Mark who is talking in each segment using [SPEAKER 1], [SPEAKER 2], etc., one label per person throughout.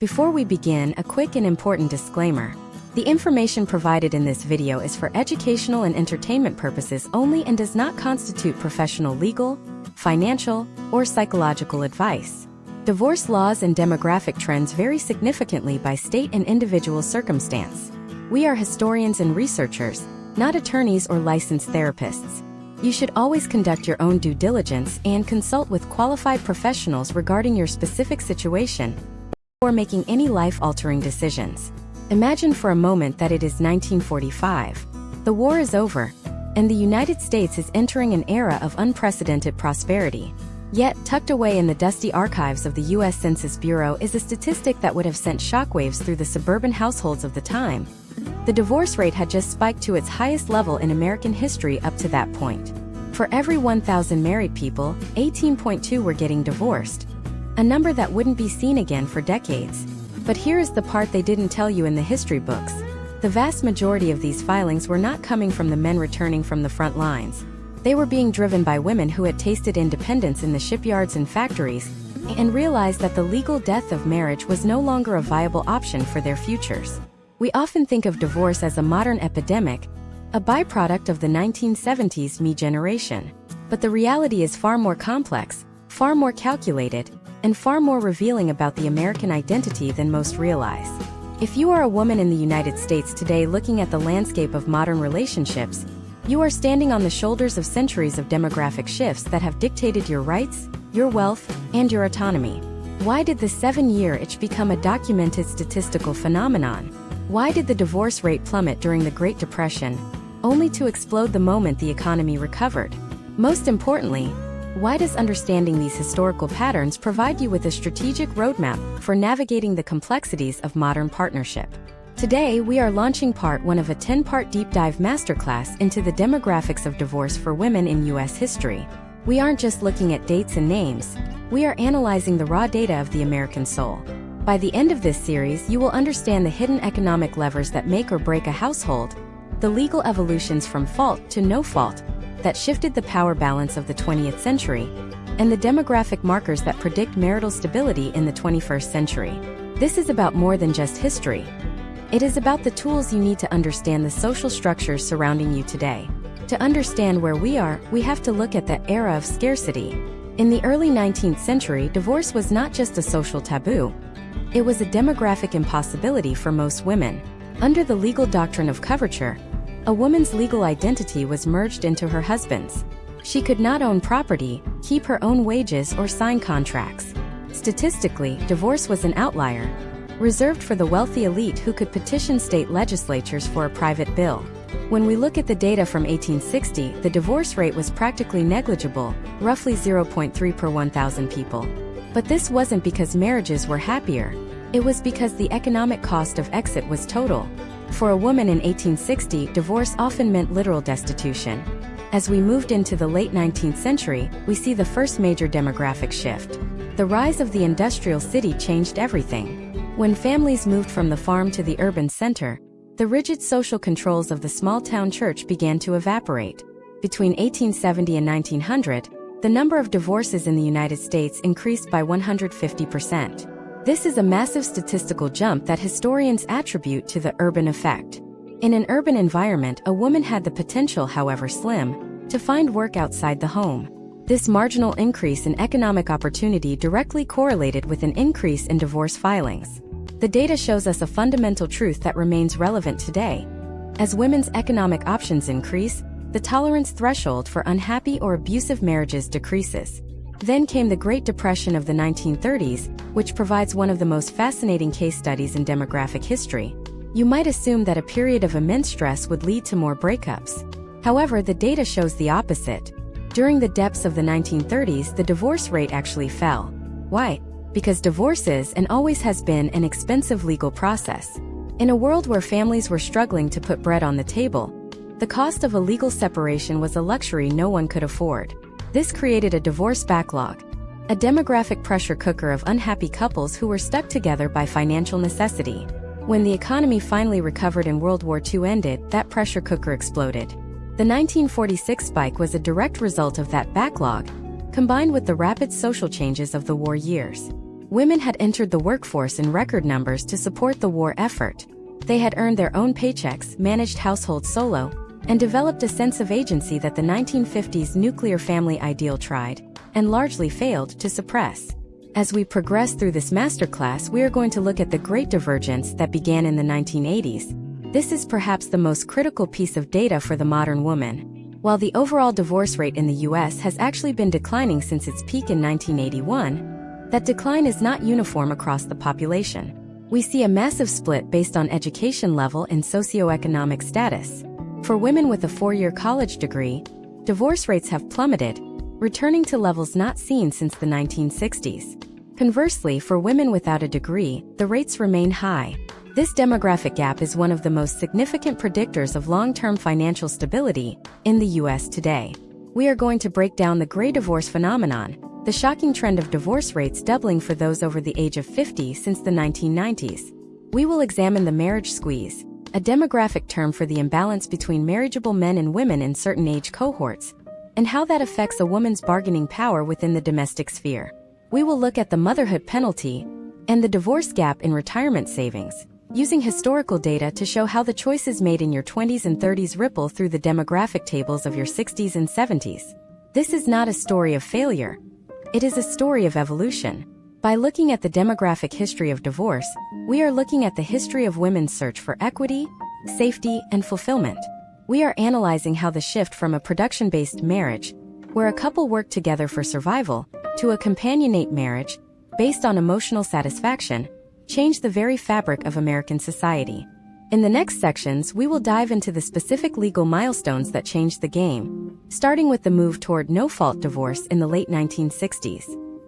[SPEAKER 1] Before we begin, a quick and important disclaimer. The information provided in this video is for educational and entertainment purposes only and does not constitute professional legal, financial, or psychological advice. Divorce laws and demographic trends vary significantly by state and individual circumstance. We are historians and researchers, not attorneys or licensed therapists. You should always conduct your own due diligence and consult with qualified professionals regarding your specific situation before making any life-altering decisions. Imagine for a moment that it is 1945. The war is over, and the United States is entering an era of unprecedented prosperity. Yet, tucked away in the dusty archives of the U.S. Census Bureau is a statistic that would have sent shockwaves through the suburban households of the time. The divorce rate had just spiked to its highest level in American history up to that point. For every 1,000 married people, 18.2 were getting divorced, a number that wouldn't be seen again for decades. But here is the part they didn't tell you in the history books. The vast majority of these filings were not coming from the men returning from the front lines. They were being driven by women who had tasted independence in the shipyards and factories and realized that the legal death of marriage was no longer a viable option for their futures. We often think of divorce as a modern epidemic, a byproduct of the 1970s me generation. But the reality is far more complex, far more calculated, and far more revealing about the American identity than most realize. If you are a woman in the United States today looking at the landscape of modern relationships, you are standing on the shoulders of centuries of demographic shifts that have dictated your rights, your wealth, and your autonomy. Why did the 7-year itch become a documented statistical phenomenon? Why did the divorce rate plummet during the Great Depression, only to explode the moment the economy recovered? Most importantly, why does understanding these historical patterns provide you with a strategic roadmap for navigating the complexities of modern partnership? Today, we are launching part 1 of a 10-part deep dive masterclass into the demographics of divorce for women in U.S. history. We aren't just looking at dates and names, we are analyzing the raw data of the American soul. By the end of this series, you will understand the hidden economic levers that make or break a household, the legal evolutions from fault to no fault that shifted the power balance of the 20th century, and the demographic markers that predict marital stability in the 21st century. This is about more than just history. It is about the tools you need to understand the social structures surrounding you today. To understand where we are, we have to look at the era of scarcity. In the early 19th century, divorce was not just a social taboo. It was a demographic impossibility for most women. Under the legal doctrine of coverture, a woman's legal identity was merged into her husband's. She could not own property, keep her own wages, or sign contracts. Statistically, divorce was an outlier, reserved for the wealthy elite who could petition state legislatures for a private bill. When we look at the data from 1860, the divorce rate was practically negligible, roughly 0.3 per 1,000 people. But this wasn't because marriages were happier. It was because the economic cost of exit was total. For a woman in 1860, divorce often meant literal destitution. As we moved into the late 19th century, we see the first major demographic shift. The rise of the industrial city changed everything. When families moved from the farm to the urban center, the rigid social controls of the small-town church began to evaporate. Between 1870 and 1900, the number of divorces in the United States increased by 150%. This is a massive statistical jump that historians attribute to the urban effect. In an urban environment, a woman had the potential, however slim, to find work outside the home. This marginal increase in economic opportunity directly correlated with an increase in divorce filings. The data shows us a fundamental truth that remains relevant today. As women's economic options increase, the tolerance threshold for unhappy or abusive marriages decreases. Then came the Great Depression of the 1930s, which provides one of the most fascinating case studies in demographic history. You might assume that a period of immense stress would lead to more breakups. However, the data shows the opposite. During the depths of the 1930s, the divorce rate actually fell. Why? Because divorce is and always has been an expensive legal process. In a world where families were struggling to put bread on the table, the cost of a legal separation was a luxury no one could afford. This created a divorce backlog, a demographic pressure cooker of unhappy couples who were stuck together by financial necessity. When the economy finally recovered and World War II ended, that pressure cooker exploded. The 1946 spike was a direct result of that backlog, combined with the rapid social changes of the war years. Women had entered the workforce in record numbers to support the war effort. They had earned their own paychecks, managed households solo, and developed a sense of agency that the 1950s nuclear family ideal tried, and largely failed, to suppress. As we progress through this masterclass, we are going to look at the great divergence that began in the 1980s. This is perhaps the most critical piece of data for the modern woman. While the overall divorce rate in the US has actually been declining since its peak in 1981, that decline is not uniform across the population. We see a massive split based on education level and socioeconomic status. For women with a 4-year college degree, divorce rates have plummeted, returning to levels not seen since the 1960s. Conversely, for women without a degree, the rates remain high. This demographic gap is one of the most significant predictors of long-term financial stability in the US today. We are going to break down the gray divorce phenomenon, the shocking trend of divorce rates doubling for those over the age of 50 since the 1990s. We will examine the marriage squeeze, a demographic term for the imbalance between marriageable men and women in certain age cohorts, and how that affects a woman's bargaining power within the domestic sphere. We will look at the motherhood penalty and the divorce gap in retirement savings, using historical data to show how the choices made in your 20s and 30s ripple through the demographic tables of your 60s and 70s. This is not a story of failure. It is a story of evolution. By looking at the demographic history of divorce, we are looking at the history of women's search for equity, safety, and fulfillment. We are analyzing how the shift from a production-based marriage, where a couple worked together for survival, to a companionate marriage, based on emotional satisfaction, changed the very fabric of American society. In the next sections, we will dive into the specific legal milestones that changed the game, starting with the move toward no-fault divorce in the late 1960s.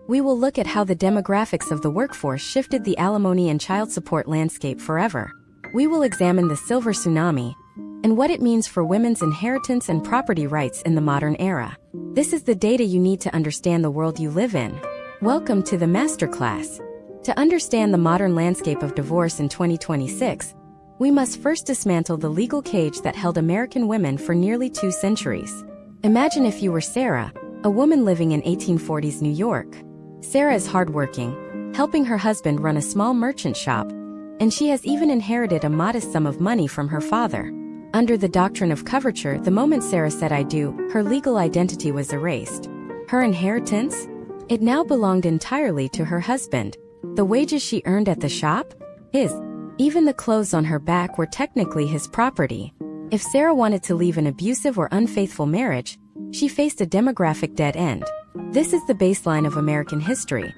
[SPEAKER 1] We will look at how the demographics of the workforce shifted the alimony and child support landscape forever. We will examine the silver tsunami and what it means for women's inheritance and property rights in the modern era. This is the data you need to understand the world you live in. Welcome to the masterclass. To understand the modern landscape of divorce in 2026, we must first dismantle the legal cage that held American women for nearly 2 centuries. Imagine if you were Sarah, a woman living in 1840s New York. Sarah is hardworking, helping her husband run a small merchant shop, and she has even inherited a modest sum of money from her father. Under the doctrine of coverture, the moment Sarah said "I do," her legal identity was erased. Her inheritance? It now belonged entirely to her husband. The wages she earned at the shop? His. Even the clothes on her back were technically his property. If Sarah wanted to leave an abusive or unfaithful marriage, she faced a demographic dead end. This is the baseline of American history,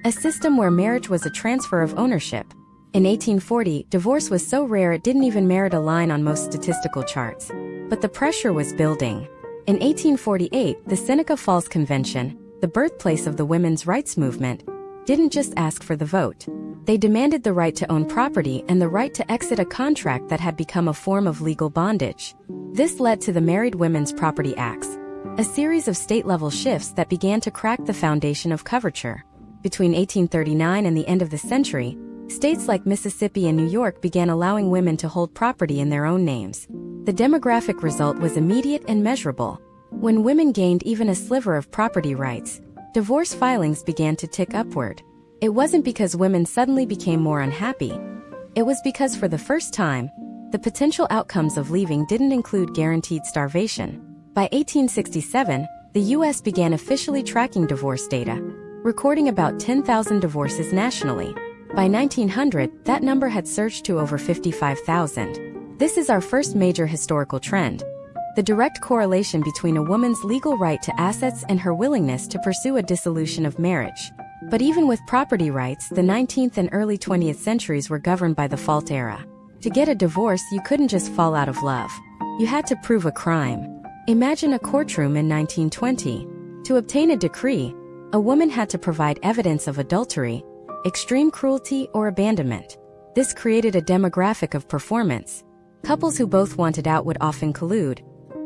[SPEAKER 1] a system where marriage was a transfer of ownership. In 1840, divorce was so rare it didn't even merit a line on most statistical charts. But the pressure was building. In 1848, the Seneca Falls Convention, the birthplace of the women's rights movement, didn't just ask for the vote. They demanded the right to own property and the right to exit a contract that had become a form of legal bondage. This led to the Married Women's Property Acts, a series of state-level shifts that began to crack the foundation of coverture. Between 1839 and the end of the century, states like Mississippi and New York began allowing women to hold property in their own names. The demographic result was immediate and measurable. When women gained even a sliver of property rights, divorce filings began to tick upward. It wasn't because women suddenly became more unhappy. It was because for the first time, the potential outcomes of leaving didn't include guaranteed starvation. By 1867, the U.S. began officially tracking divorce data, recording about 10,000 divorces nationally. By 1900, that number had surged to over 55,000. This is our first major historical trend: the direct correlation between a woman's legal right to assets and her willingness to pursue a dissolution of marriage. But even with property rights, the 19th and early 20th centuries were governed by the fault era. To get a divorce, you couldn't just fall out of love. You had to prove a crime. Imagine a courtroom in 1920. To obtain a decree, a woman had to provide evidence of adultery, extreme cruelty, or abandonment. This created a demographic of performance. Couples who both wanted out would often collude,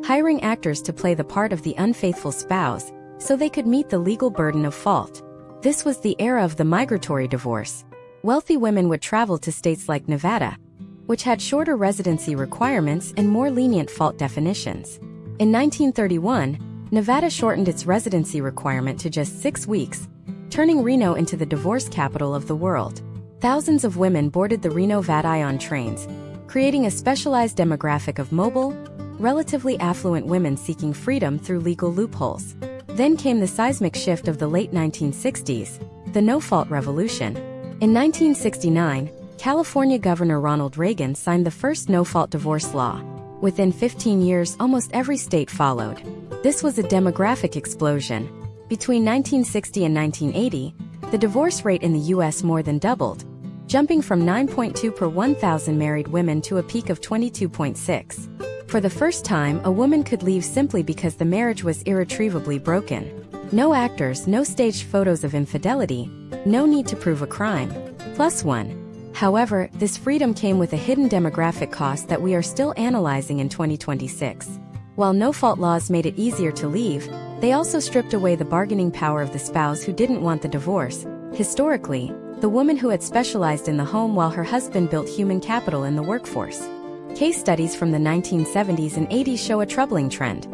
[SPEAKER 1] hiring actors to play the part of the unfaithful spouse so they could meet the legal burden of fault. This was the era of the migratory divorce. Wealthy women would travel to states like Nevada, which had shorter residency requirements and more lenient fault definitions. In 1931, Nevada shortened its residency requirement to just 6 weeks, turning Reno into the divorce capital of the world. Thousands of women boarded the Reno-Vadion trains, creating a specialized demographic of mobile, relatively affluent women seeking freedom through legal loopholes. Then came the seismic shift of the late 1960s, the no-fault revolution. In 1969, California Governor Ronald Reagan signed the first no-fault divorce law. Within 15 years, almost every state followed. This was a demographic explosion. Between 1960 and 1980, the divorce rate in the U.S. more than doubled, jumping from 9.2 per 1,000 married women to a peak of 22.6. For the first time, a woman could leave simply because the marriage was irretrievably broken. No actors, no staged photos of infidelity, no need to prove a crime. +1. However, this freedom came with a hidden demographic cost that we are still analyzing in 2026. While no-fault laws made it easier to leave, they also stripped away the bargaining power of the spouse who didn't want the divorce. Historically, the woman who had specialized in the home while her husband built human capital in the workforce. Case studies from the 1970s and 80s show a troubling trend.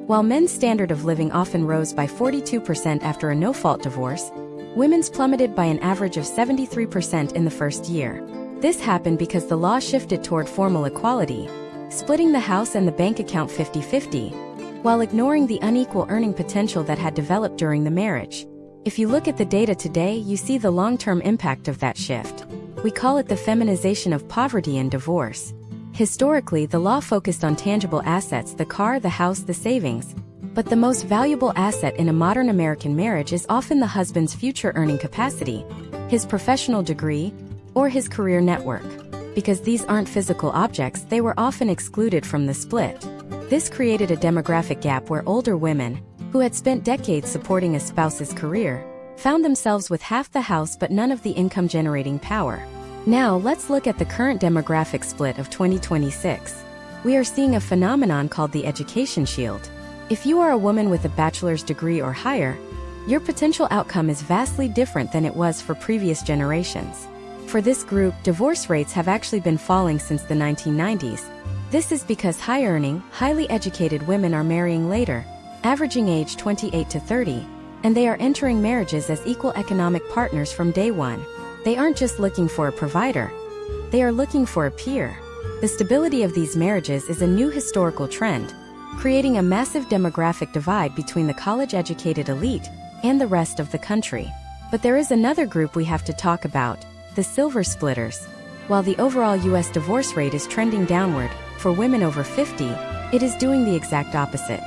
[SPEAKER 1] While men's standard of living often rose by 42% after a no-fault divorce, women's plummeted by an average of 73% in the first year. This happened because the law shifted toward formal equality, splitting the house and the bank account 50-50, while ignoring the unequal earning potential that had developed during the marriage. If you look at the data today, you see the long-term impact of that shift. We call it the feminization of poverty and divorce. Historically, the law focused on tangible assets, the car, the house, the savings. But the most valuable asset in a modern American marriage is often the husband's future earning capacity, his professional degree, or his career network. Because these aren't physical objects, they were often excluded from the split. This created a demographic gap where older women, who had spent decades supporting a spouse's career, found themselves with half the house but none of the income-generating power. Now, let's look at the current demographic split of 2026. We are seeing a phenomenon called the education shield. If you are a woman with a bachelor's degree or higher, your potential outcome is vastly different than it was for previous generations. For this group, divorce rates have actually been falling since the 1990s. This is because high-earning, highly educated women are marrying later, averaging age 28 to 30, and they are entering marriages as equal economic partners from day one. They aren't just looking for a provider, they are looking for a peer. The stability of these marriages is a new historical trend, creating a massive demographic divide between the college-educated elite and the rest of the country. But there is another group we have to talk about, the silver splitters. While the overall U.S. divorce rate is trending downward, for women over 50, it is doing the exact opposite.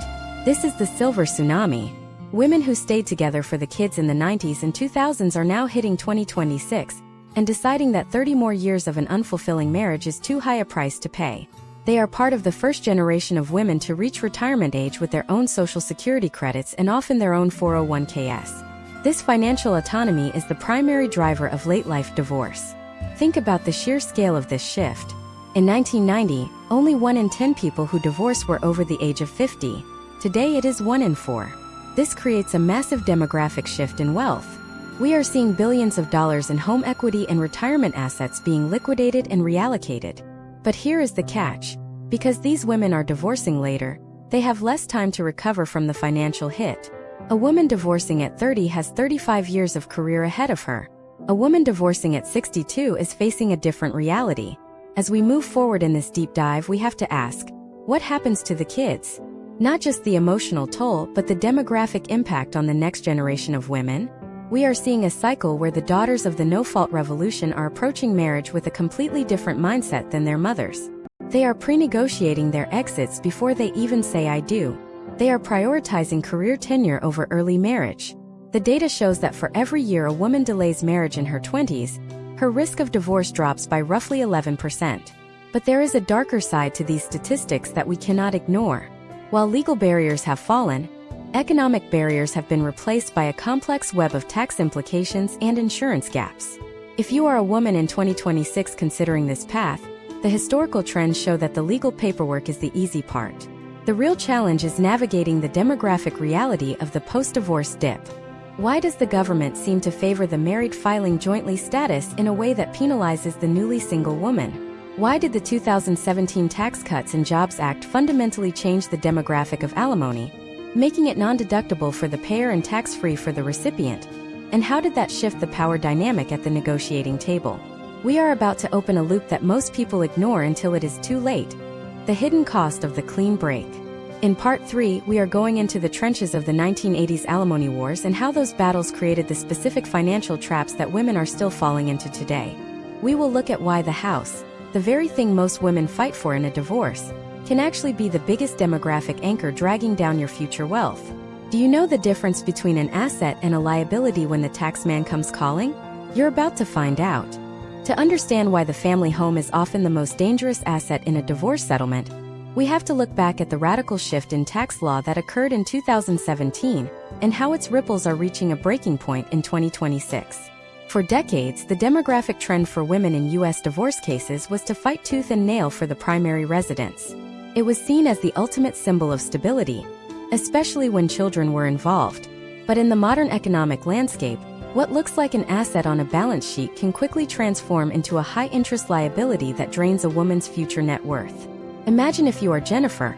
[SPEAKER 1] This is the silver tsunami. Women who stayed together for the kids in the 90s and 2000s are now hitting 2026 and deciding that 30 more years of an unfulfilling marriage is too high a price to pay. They are part of the first generation of women to reach retirement age with their own Social Security credits and often their own 401ks. This financial autonomy is the primary driver of late-life divorce. Think about the sheer scale of this shift. In 1990, only 1 in 10 people who divorced were over the age of 50. Today it is 1 in 4. This creates a massive demographic shift in wealth. We are seeing billions of dollars in home equity and retirement assets being liquidated and reallocated. But here is the catch. Because these women are divorcing later, they have less time to recover from the financial hit. A woman divorcing at 30 has 35 years of career ahead of her. A woman divorcing at 62 is facing a different reality. As we move forward in this deep dive, we have to ask, what happens to the kids? Not just the emotional toll, but the demographic impact on the next generation of women. We are seeing a cycle where the daughters of the no-fault revolution are approaching marriage with a completely different mindset than their mothers. They are pre-negotiating their exits before they even say I do. They are prioritizing career tenure over early marriage. The data shows that for every year a woman delays marriage in her 20s, her risk of divorce drops by roughly 11%. But there is a darker side to these statistics that we cannot ignore. While legal barriers have fallen, economic barriers have been replaced by a complex web of tax implications and insurance gaps. If you are a woman in 2026 considering this path, the historical trends show that the legal paperwork is the easy part. The real challenge is navigating the demographic reality of the post-divorce dip. Why does the government seem to favor the married filing jointly status in a way that penalizes the newly single woman? Why did the 2017 Tax Cuts and Jobs Act fundamentally change the demographic of alimony, making it non-deductible for the payer and tax-free for the recipient? And how did that shift the power dynamic at the negotiating table? We are about to open a loop that most people ignore until it is too late. The hidden cost of the clean break. In Part 3, we are going into the trenches of the 1980s alimony wars and how those battles created the specific financial traps that women are still falling into today. We will look at why the house, the very thing most women fight for in a divorce, can actually be the biggest demographic anchor dragging down your future wealth. Do you know the difference between an asset and a liability when the tax man comes calling? You're about to find out. To understand why the family home is often the most dangerous asset in a divorce settlement, we have to look back at the radical shift in tax law that occurred in 2017 and how its ripples are reaching a breaking point in 2026. For decades, the demographic trend for women in U.S. divorce cases was to fight tooth and nail for the primary residence. It was seen as the ultimate symbol of stability, especially when children were involved. But in the modern economic landscape, what looks like an asset on a balance sheet can quickly transform into a high-interest liability that drains a woman's future net worth. Imagine if you are Jennifer,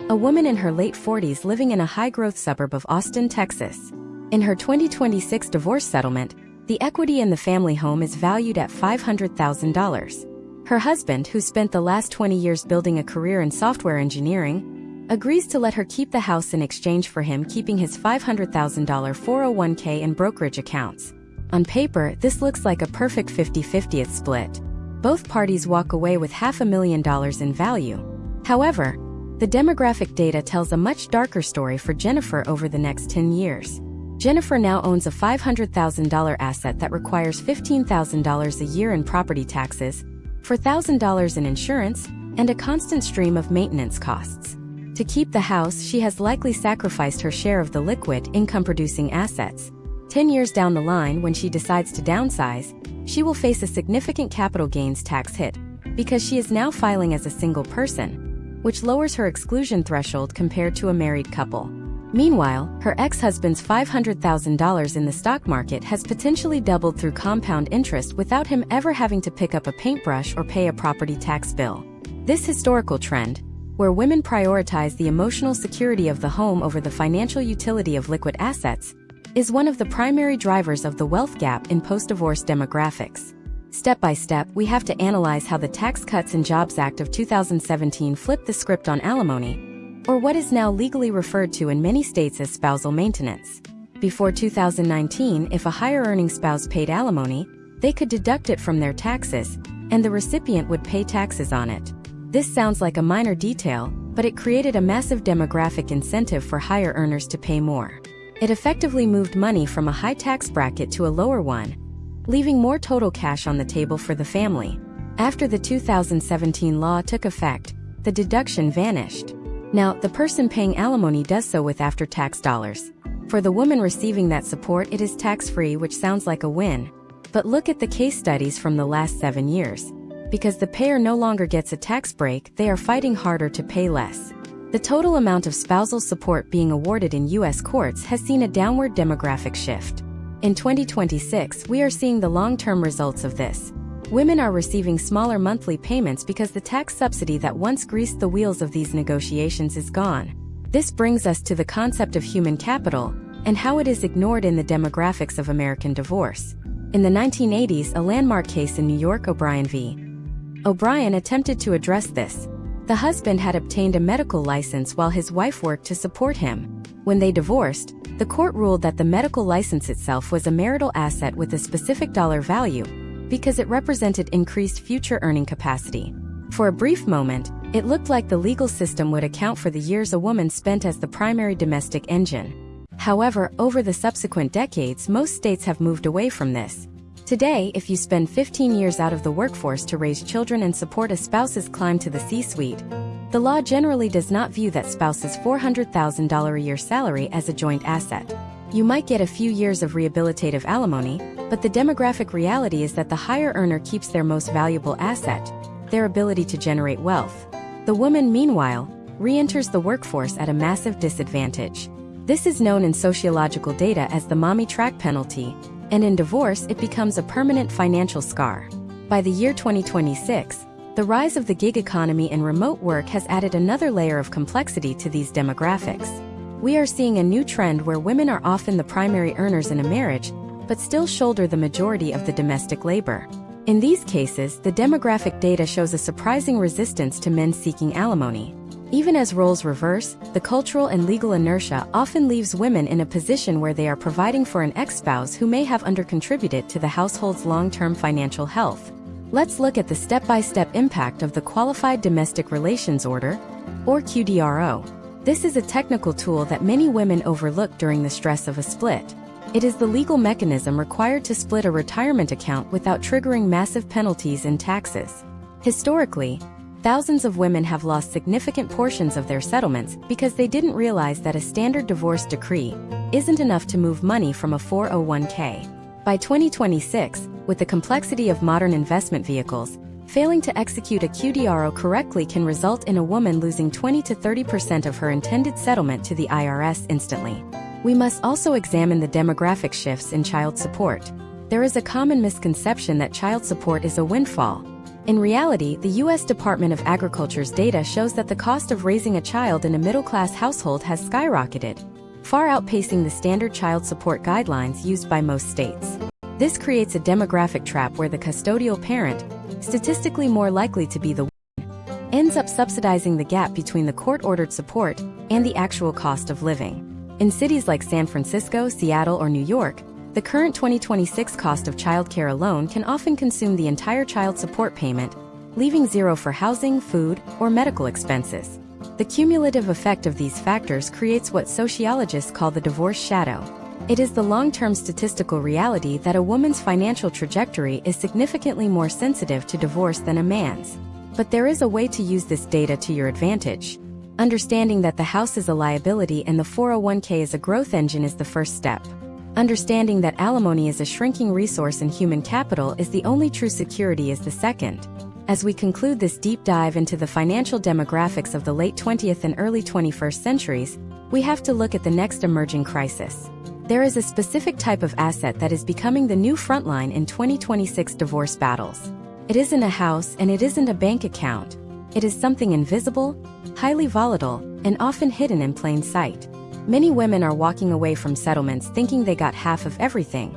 [SPEAKER 1] a woman in her late 40s living in a high-growth suburb of Austin, Texas. In her 2026 divorce settlement, the equity in the family home is valued at $500,000. Her husband, who spent the last 20 years building a career in software engineering, agrees to let her keep the house in exchange for him keeping his $500,000 401k and brokerage accounts. On paper, this looks like a perfect 50-50 split. Both parties walk away with $500,000 in value. However, the demographic data tells a much darker story for Jennifer over the next 10 years. Jennifer now owns a $500,000 asset that requires $15,000 a year in property taxes, $4,000 in insurance, and a constant stream of maintenance costs. To keep the house, she has likely sacrificed her share of the liquid, income-producing assets. 10 years down the line, when she decides to downsize, she will face a significant capital gains tax hit, because she is now filing as a single person, which lowers her exclusion threshold compared to a married couple. Meanwhile, her ex-husband's $500,000 in the stock market has potentially doubled through compound interest without him ever having to pick up a paintbrush or pay a property tax bill. This historical trend, where women prioritize the emotional security of the home over the financial utility of liquid assets, is one of the primary drivers of the wealth gap in post-divorce demographics. Step by step, we have to analyze how the Tax Cuts and Jobs Act of 2017 flipped the script on alimony, or what is now legally referred to in many states as spousal maintenance. Before 2019, if a higher-earning spouse paid alimony, they could deduct it from their taxes, and the recipient would pay taxes on it. This sounds like a minor detail, but it created a massive demographic incentive for higher earners to pay more. It effectively moved money from a high tax bracket to a lower one, leaving more total cash on the table for the family. After the 2017 law took effect, the deduction vanished. Now, the person paying alimony does so with after-tax dollars. For the woman receiving that support, it is tax-free, which sounds like a win. But look at the case studies from the last 7 years. Because the payer no longer gets a tax break, they are fighting harder to pay less. The total amount of spousal support being awarded in U.S. courts has seen a downward demographic shift. In 2026, we are seeing the long-term results of this. Women are receiving smaller monthly payments because the tax subsidy that once greased the wheels of these negotiations is gone. This brings us to the concept of human capital and how it is ignored in the demographics of American divorce. In the 1980s, a landmark case in New York, O'Brien v. O'Brien, attempted to address this. The husband had obtained a medical license while his wife worked to support him. When they divorced, the court ruled that the medical license itself was a marital asset with a specific dollar value, because it represented increased future earning capacity. For a brief moment, it looked like the legal system would account for the years a woman spent as the primary domestic engine. However, over the subsequent decades, most states have moved away from this. Today, if you spend 15 years out of the workforce to raise children and support a spouse's climb to the C-suite, the law generally does not view that spouse's $400,000 a year salary as a joint asset. You might get a few years of rehabilitative alimony, but the demographic reality is that the higher earner keeps their most valuable asset, their ability to generate wealth. The woman, meanwhile, re-enters the workforce at a massive disadvantage. This is known in sociological data as the mommy track penalty, and in divorce it becomes a permanent financial scar. By the year 2026, the rise of the gig economy and remote work has added another layer of complexity to these demographics. We are seeing a new trend where women are often the primary earners in a marriage, but still shoulder the majority of the domestic labor. In these cases, the demographic data shows a surprising resistance to men seeking alimony. Even as roles reverse, the cultural and legal inertia often leaves women in a position where they are providing for an ex-spouse who may have undercontributed to the household's long-term financial health. Let's look at the step-by-step impact of the Qualified Domestic Relations Order, or QDRO. This is a technical tool that many women overlook during the stress of a split. It is the legal mechanism required to split a retirement account without triggering massive penalties and taxes. Historically, thousands of women have lost significant portions of their settlements because they didn't realize that a standard divorce decree isn't enough to move money from a 401k. By 2026, with the complexity of modern investment vehicles, failing to execute a QDRO correctly can result in a woman losing 20 to 30% of her intended settlement to the IRS instantly. We must also examine the demographic shifts in child support. There is a common misconception that child support is a windfall. In reality, the U.S. Department of Agriculture's data shows that the cost of raising a child in a middle-class household has skyrocketed, far outpacing the standard child support guidelines used by most states. This creates a demographic trap where the custodial parent, statistically more likely to be the one, ends up subsidizing the gap between the court-ordered support and the actual cost of living. In cities like San Francisco, Seattle, or New York, the current 2026 cost of childcare alone can often consume the entire child support payment, leaving zero for housing, food, or medical expenses. The cumulative effect of these factors creates what sociologists call the divorce shadow. It is the long-term statistical reality that a woman's financial trajectory is significantly more sensitive to divorce than a man's. But there is a way to use this data to your advantage. Understanding that the house is a liability and the 401k is a growth engine is the first step. Understanding that alimony is a shrinking resource in human capital is the only true security is the second. As we conclude this deep dive into the financial demographics of the late 20th and early 21st centuries, we have to look at the next emerging crisis. There is a specific type of asset that is becoming the new frontline in 2026 divorce battles. It isn't a house and it isn't a bank account. It is something invisible, highly volatile, and often hidden in plain sight. Many women are walking away from settlements thinking they got half of everything,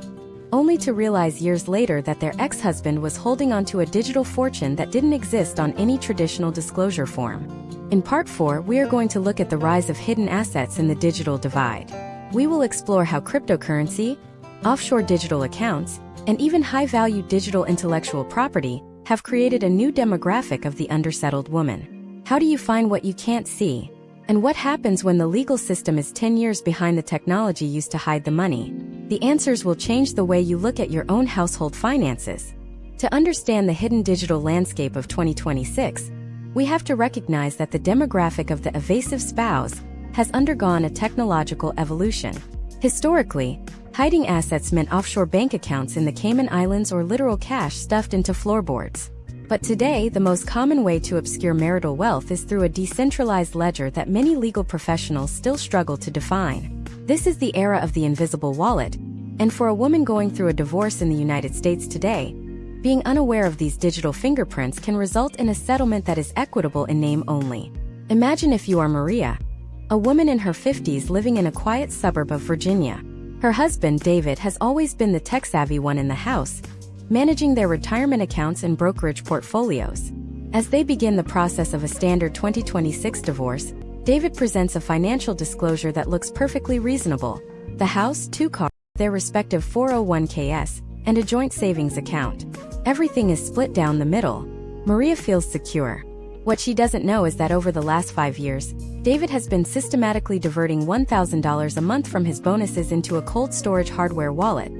[SPEAKER 1] only to realize years later that their ex-husband was holding onto a digital fortune that didn't exist on any traditional disclosure form. In Part 4, we are going to look at the rise of hidden assets in the digital divide. We will explore how cryptocurrency, offshore digital accounts, and even high-value digital intellectual property have created a new demographic of the undersettled woman. How do you find what you can't see? And what happens when the legal system is 10 years behind the technology used to hide the money? The answers will change the way you look at your own household finances. To understand the hidden digital landscape of 2026, we have to recognize that the demographic of the evasive spouse has undergone a technological evolution. Historically, hiding assets meant offshore bank accounts in the Cayman Islands or literal cash stuffed into floorboards. But today, the most common way to obscure marital wealth is through a decentralized ledger that many legal professionals still struggle to define. This is the era of the invisible wallet, and for a woman going through a divorce in the United States today, being unaware of these digital fingerprints can result in a settlement that is equitable in name only. Imagine if you are Maria, a woman in her 50s living in a quiet suburb of Virginia. Her husband, David, has always been the tech-savvy one in the house, managing their retirement accounts and brokerage portfolios. As they begin the process of a standard 2026 divorce, David presents a financial disclosure that looks perfectly reasonable. The house, 2 cars, their respective 401ks, and a joint savings account. Everything is split down the middle. Maria feels secure. What she doesn't know is that over the last 5 years, David has been systematically diverting $1,000 a month from his bonuses into a cold storage hardware wallet,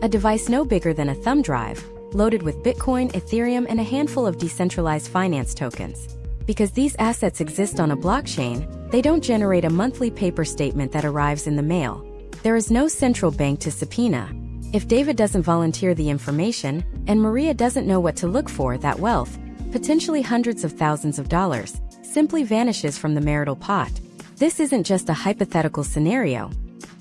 [SPEAKER 1] a device no bigger than a thumb drive, loaded with Bitcoin, Ethereum, and a handful of decentralized finance tokens. Because these assets exist on a blockchain, they don't generate a monthly paper statement that arrives in the mail. There is no central bank to subpoena. If David doesn't volunteer the information, and Maria doesn't know what to look for, that wealth, potentially hundreds of thousands of dollars, simply vanishes from the marital pot. This isn't just a hypothetical scenario.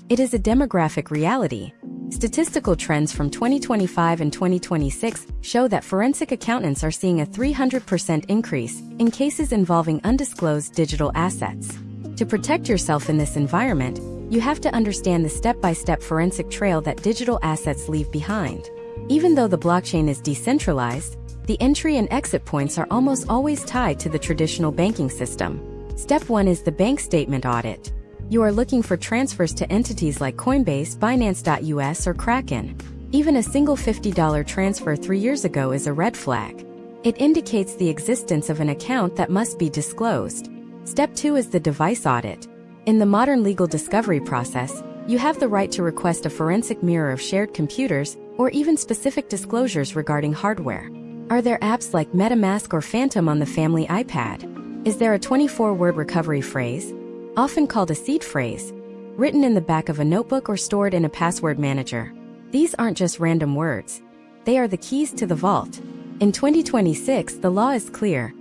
[SPEAKER 1] It is a demographic reality. Statistical trends from 2025 and 2026 show that forensic accountants are seeing a 300% increase in cases involving undisclosed digital assets. To protect yourself in this environment, you have to understand the step-by-step forensic trail that digital assets leave behind. Even though the blockchain is decentralized, the entry and exit points are almost always tied to the traditional banking system. Step 1 is the bank statement audit. You are looking for transfers to entities like Coinbase, Binance.us, or Kraken. Even a single $50 transfer 3 years ago is a red flag. It indicates the existence of an account that must be disclosed. Step 2 is the device audit. In the modern legal discovery process, you have the right to request a forensic mirror of shared computers or even specific disclosures regarding hardware. Are there apps like MetaMask or Phantom on the family iPad? Is there a 24-word recovery phrase, often called a seed phrase, written in the back of a notebook or stored in a password manager? These aren't just random words. They are the keys to the vault. In 2026, the law is clear.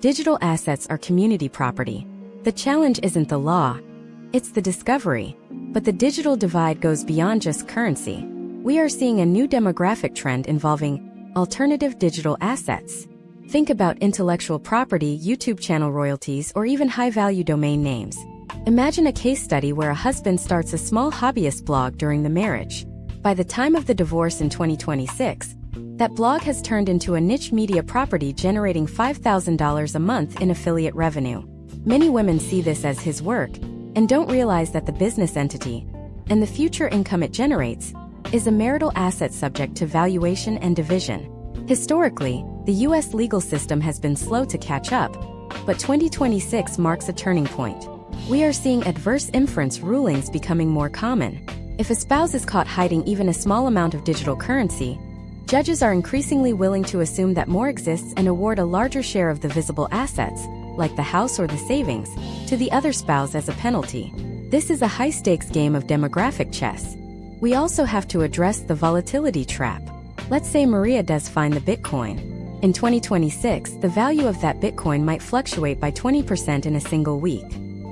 [SPEAKER 1] Digital assets are community property. The challenge isn't the law, it's the discovery. But the digital divide goes beyond just currency. We are seeing a new demographic trend involving alternative digital assets. Think about intellectual property, YouTube channel royalties, or even high-value domain names. Imagine a case study where a husband starts a small hobbyist blog during the marriage. By the time of the divorce in 2026, that blog has turned into a niche media property generating $5,000 a month in affiliate revenue. Many women see this as his work and don't realize that the business entity and the future income it generates is a marital asset subject to valuation and division. Historically, the U.S. legal system has been slow to catch up, but 2026 marks a turning point. We are seeing adverse inference rulings becoming more common. If a spouse is caught hiding even a small amount of digital currency, judges are increasingly willing to assume that more exists and award a larger share of the visible assets, like the house or the savings, to the other spouse as a penalty. This is a high-stakes game of demographic chess. We also have to address the volatility trap. Let's say Maria does find the Bitcoin. In 2026, the value of that Bitcoin might fluctuate by 20% in a single week.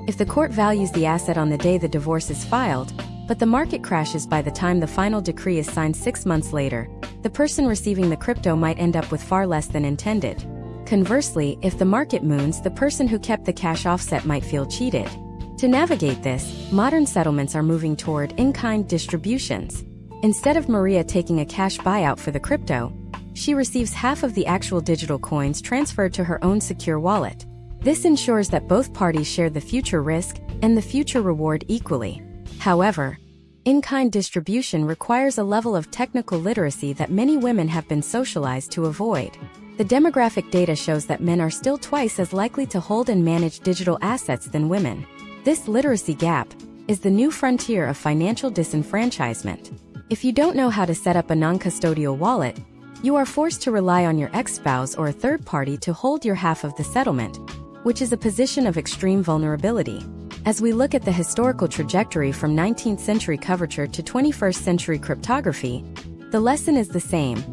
[SPEAKER 1] If the court values the asset on the day the divorce is filed, but the market crashes by the time the final decree is signed 6 months later, the person receiving the crypto might end up with far less than intended. Conversely, if the market moons, the person who kept the cash offset might feel cheated. To navigate this, modern settlements are moving toward in-kind distributions. Instead of Maria taking a cash buyout for the crypto, she receives half of the actual digital coins transferred to her own secure wallet. This ensures that both parties share the future risk and the future reward equally. However, in-kind distribution requires a level of technical literacy that many women have been socialized to avoid. The demographic data shows that men are still twice as likely to hold and manage digital assets than women. This literacy gap is the new frontier of financial disenfranchisement. If you don't know how to set up a non-custodial wallet, you are forced to rely on your ex-spouse or a third party to hold your half of the settlement, which is a position of extreme vulnerability. As we look at the historical trajectory from 19th century coverture to 21st century cryptography, the lesson is the same.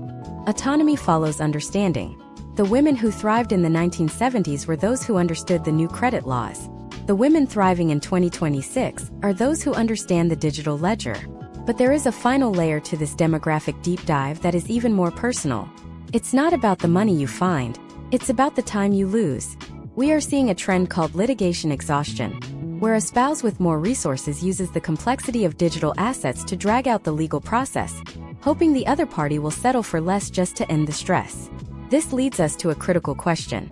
[SPEAKER 1] Autonomy follows understanding. The women who thrived in the 1970s were those who understood the new credit laws. The women thriving in 2026 are those who understand the digital ledger. But there is a final layer to this demographic deep dive that is even more personal. It's not about the money you find, it's about the time you lose. We are seeing a trend called litigation exhaustion, where a spouse with more resources uses the complexity of digital assets to drag out the legal process, hoping the other party will settle for less just to end the stress. This leads us to a critical question.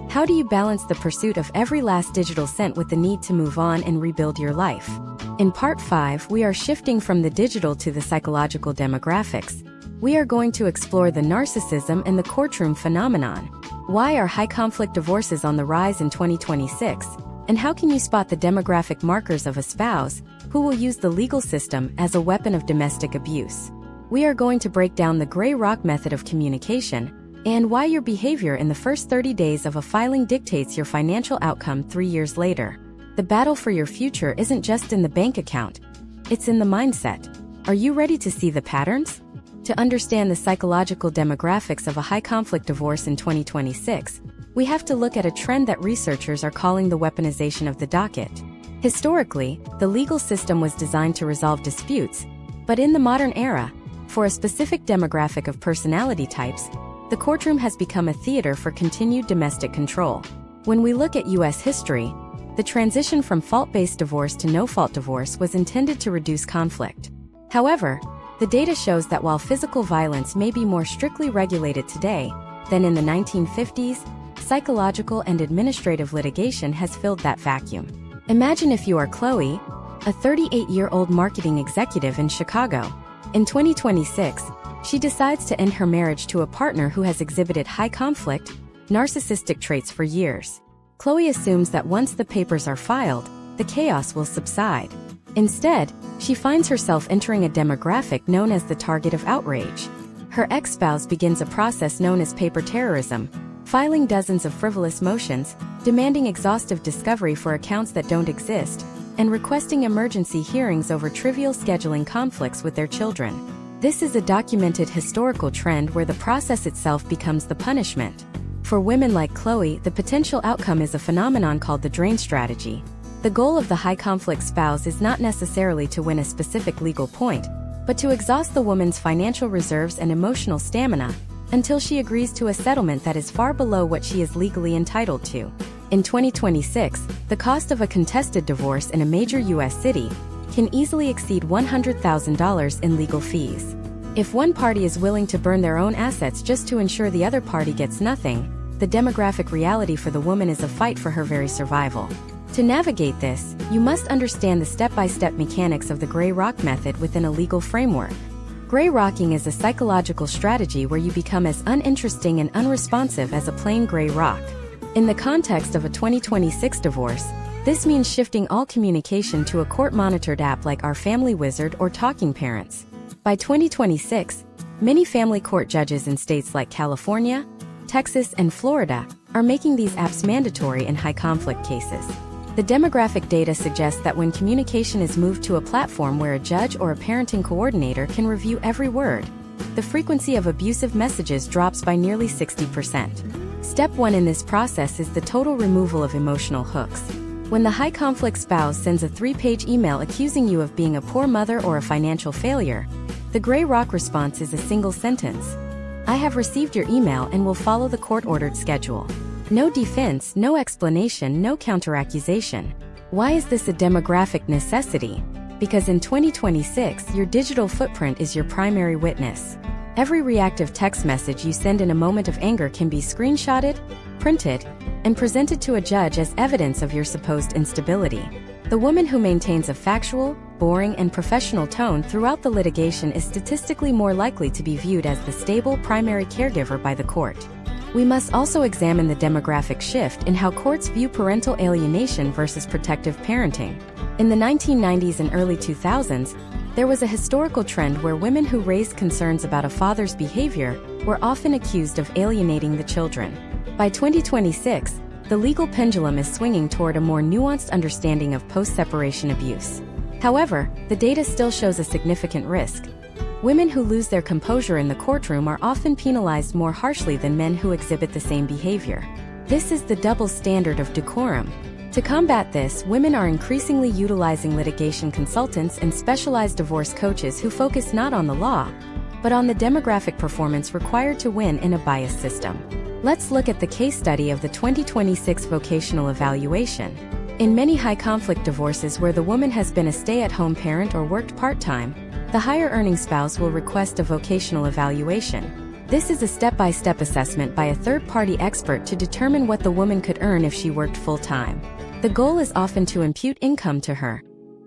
[SPEAKER 1] How do you balance the pursuit of every last digital cent with the need to move on and rebuild your life? In Part 5, we are shifting from the digital to the psychological demographics. We are going to explore the narcissism and the courtroom phenomenon. Why are high-conflict divorces on the rise in 2026? And how can you spot the demographic markers of a spouse who will use the legal system as a weapon of domestic abuse? We are going to break down the gray rock method of communication and why your behavior in the first 30 days of a filing dictates your financial outcome 3 years later. The battle for your future isn't just in the bank account, it's in the mindset. Are you ready to see the patterns? To understand the psychological demographics of a high-conflict divorce in 2026, we have to look at a trend that researchers are calling the weaponization of the docket. Historically, the legal system was designed to resolve disputes, but in the modern era, for a specific demographic of personality types, the courtroom has become a theater for continued domestic control. When we look at U.S. history, The transition from fault-based divorce to no-fault divorce was intended to reduce conflict. However, the data shows that while physical violence may be more strictly regulated today than in the 1950s, psychological and administrative litigation has filled that vacuum. Imagine if you are Chloe, a 38-year-old marketing executive in Chicago. In 2026, she decides to end her marriage to a partner who has exhibited high conflict, narcissistic traits for years. Chloe assumes that once the papers are filed, the chaos will subside. Instead, she finds herself entering a demographic known as the target of outrage. Her ex-spouse begins a process known as paper terrorism, filing dozens of frivolous motions, demanding exhaustive discovery for accounts that don't exist, and requesting emergency hearings over trivial scheduling conflicts with their children. This is a documented historical trend where the process itself becomes the punishment. For women like Chloe, the potential outcome is a phenomenon called the drain strategy. The goal of the high-conflict spouse is not necessarily to win a specific legal point, but to exhaust the woman's financial reserves and emotional stamina until she agrees to a settlement that is far below what she is legally entitled to. In 2026, the cost of a contested divorce in a major U.S. city can easily exceed $100,000 in legal fees. If one party is willing to burn their own assets just to ensure the other party gets nothing, the demographic reality for the woman is a fight for her very survival. To navigate this, you must understand the step-by-step mechanics of the gray rock method within a legal framework. Gray rocking is a psychological strategy where you become as uninteresting and unresponsive as a plain gray rock. In the context of a 2026 divorce, this means shifting all communication to a court-monitored app like Our Family Wizard or Talking Parents. By 2026, many family court judges in states like California, Texas, and Florida are making these apps mandatory in high-conflict cases. The demographic data suggests that when communication is moved to a platform where a judge or a parenting coordinator can review every word, the frequency of abusive messages drops by nearly 60%. Step 1 in this process is the total removal of emotional hooks. When the high-conflict spouse sends a 3-page email accusing you of being a poor mother or a financial failure, the gray rock response is a single sentence. I have received your email and will follow the court-ordered schedule. No defense, no explanation, no counter-accusation. Why is this a demographic necessity? Because in 2026, your digital footprint is your primary witness. Every reactive text message you send in a moment of anger can be screenshotted, printed, and presented to a judge as evidence of your supposed instability. The woman who maintains a factual, boring, and professional tone throughout the litigation is statistically more likely to be viewed as the stable primary caregiver by the court. We must also examine the demographic shift in how courts view parental alienation versus protective parenting. In the 1990s and early 2000s, there was a historical trend where women who raised concerns about a father's behavior were often accused of alienating the children. By 2026, the legal pendulum is swinging toward a more nuanced understanding of post-separation abuse. However, the data still shows a significant risk. Women who lose their composure in the courtroom are often penalized more harshly than men who exhibit the same behavior. This is the double standard of decorum. To combat this, women are increasingly utilizing litigation consultants and specialized divorce coaches who focus not on the law, but on the demographic performance required to win in a biased system. Let's look at the case study of the 2026 vocational evaluation. In many high-conflict divorces where the woman has been a stay-at-home parent or worked part-time, the higher-earning spouse will request a vocational evaluation. This is a step-by-step assessment by a third-party expert to determine what the woman could earn if she worked full-time. The goal is often to impute income to her,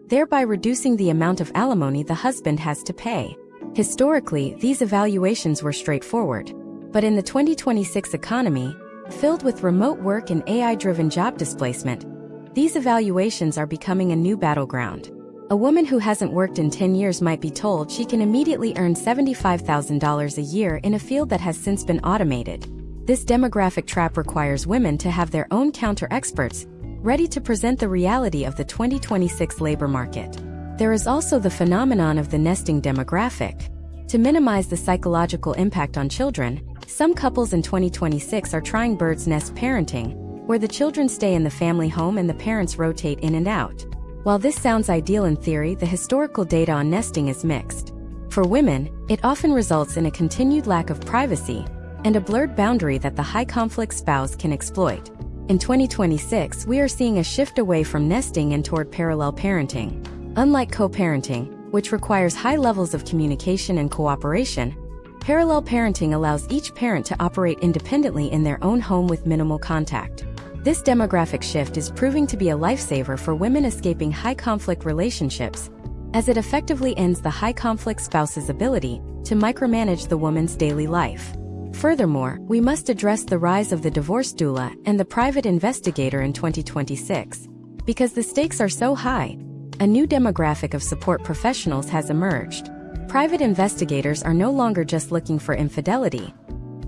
[SPEAKER 1] thereby reducing the amount of alimony the husband has to pay. Historically, these evaluations were straightforward. But in the 2026 economy, filled with remote work and AI-driven job displacement, these evaluations are becoming a new battleground. A woman who hasn't worked in 10 years might be told she can immediately earn $75,000 a year in a field that has since been automated. This demographic trap requires women to have their own counter-experts, ready to present the reality of the 2026 labor market. There is also the phenomenon of the nesting demographic. To minimize the psychological impact on children, some couples in 2026 are trying bird's nest parenting, where the children stay in the family home and the parents rotate in and out. While this sounds ideal in theory, the historical data on nesting is mixed. For women, it often results in a continued lack of privacy and a blurred boundary that the high-conflict spouse can exploit. In 2026, we are seeing a shift away from nesting and toward parallel parenting. Unlike co-parenting, which requires high levels of communication and cooperation, parallel parenting allows each parent to operate independently in their own home with minimal contact. This demographic shift is proving to be a lifesaver for women escaping high-conflict relationships, as it effectively ends the high-conflict spouse's ability to micromanage the woman's daily life. Furthermore, we must address the rise of the divorce doula and the private investigator in 2026. Because the stakes are so high, a new demographic of support professionals has emerged. Private investigators are no longer just looking for infidelity.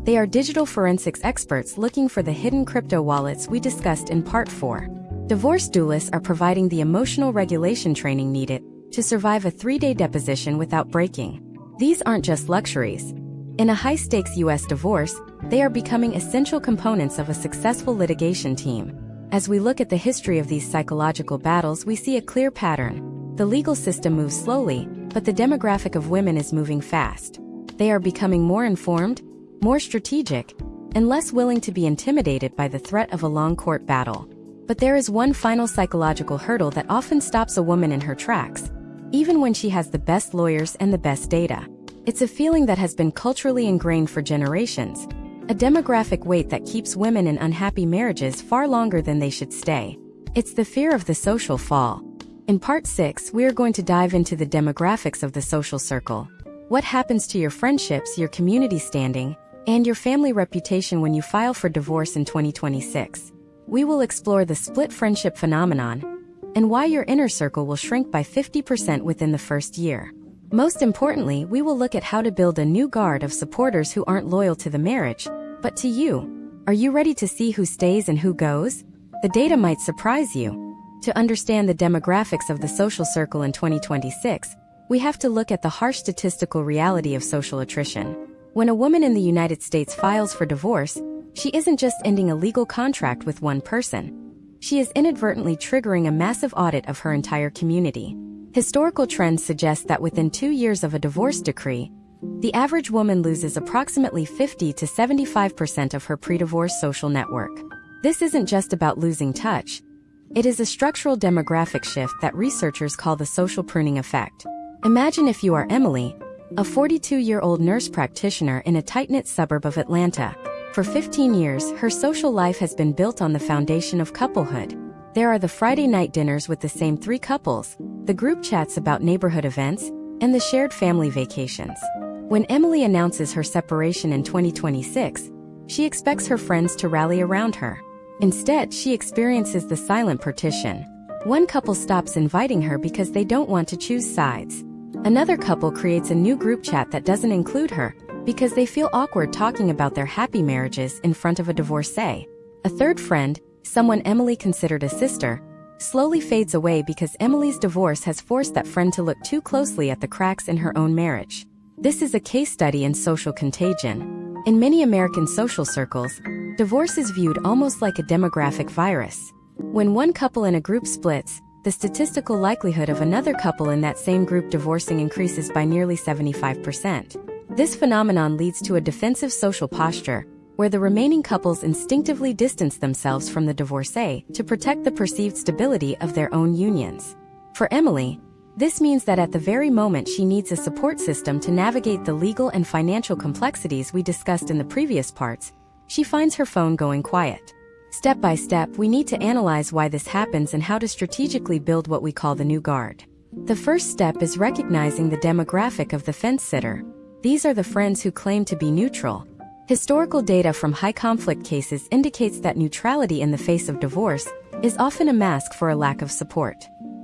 [SPEAKER 1] They are digital forensics experts looking for the hidden crypto wallets we discussed in Part 4. Divorce doulas are providing the emotional regulation training needed to survive a 3-day deposition without breaking. These aren't just luxuries. In a high-stakes U.S. divorce, they are becoming essential components of a successful litigation team. As we look at the history of these psychological battles, we see a clear pattern. The legal system moves slowly, but the demographic of women is moving fast. They are becoming more informed, more strategic, and less willing to be intimidated by the threat of a long court battle. But there is one final psychological hurdle that often stops a woman in her tracks, even when she has the best lawyers and the best data. It's a feeling that has been culturally ingrained for generations, a demographic weight that keeps women in unhappy marriages far longer than they should stay. It's the fear of the social fall. In Part 6, we are going to dive into the demographics of the social circle. What happens to your friendships, your community standing, and your family reputation when you file for divorce in 2026. We will explore the split friendship phenomenon and why your inner circle will shrink by 50% within the first year. Most importantly, we will look at how to build a new guard of supporters who aren't loyal to the marriage, but to you. Are you ready to see who stays and who goes? The data might surprise you. To understand the demographics of the social circle in 2026, we have to look at the harsh statistical reality of social attrition. When a woman in the United States files for divorce, she isn't just ending a legal contract with one person. She is inadvertently triggering a massive audit of her entire community. Historical trends suggest that within 2 years of a divorce decree, the average woman loses approximately 50 to 75% of her pre-divorce social network. This isn't just about losing touch. It is a structural demographic shift that researchers call the social pruning effect. Imagine if you are Emily, a 42-year-old nurse practitioner in a tight-knit suburb of Atlanta. For 15 years, her social life has been built on the foundation of couplehood. There are the Friday night dinners with the same 3 couples, the group chats about neighborhood events, and the shared family vacations. When Emily announces her separation in 2026, she expects her friends to rally around her. Instead, she experiences the silent partition. One couple stops inviting her because they don't want to choose sides. Another couple creates a new group chat that doesn't include her because they feel awkward talking about their happy marriages in front of a divorcee. A third friend, someone Emily considered a sister, slowly fades away because Emily's divorce has forced that friend to look too closely at the cracks in her own marriage. This is a case study in social contagion. In many American social circles, divorce is viewed almost like a demographic virus. When one couple in a group splits, the statistical likelihood of another couple in that same group divorcing increases by nearly 75%. This phenomenon leads to a defensive social posture, where the remaining couples instinctively distance themselves from the divorcee to protect the perceived stability of their own unions. For Emily, this means that at the very moment she needs a support system to navigate the legal and financial complexities we discussed in the previous parts, she finds her phone going quiet. Step by step, we need to analyze why this happens and how to strategically build what we call the new guard. The first step is recognizing the demographic of the fence-sitter. These are the friends who claim to be neutral. Historical data from high-conflict cases indicates that neutrality in the face of divorce is often a mask for a lack of support.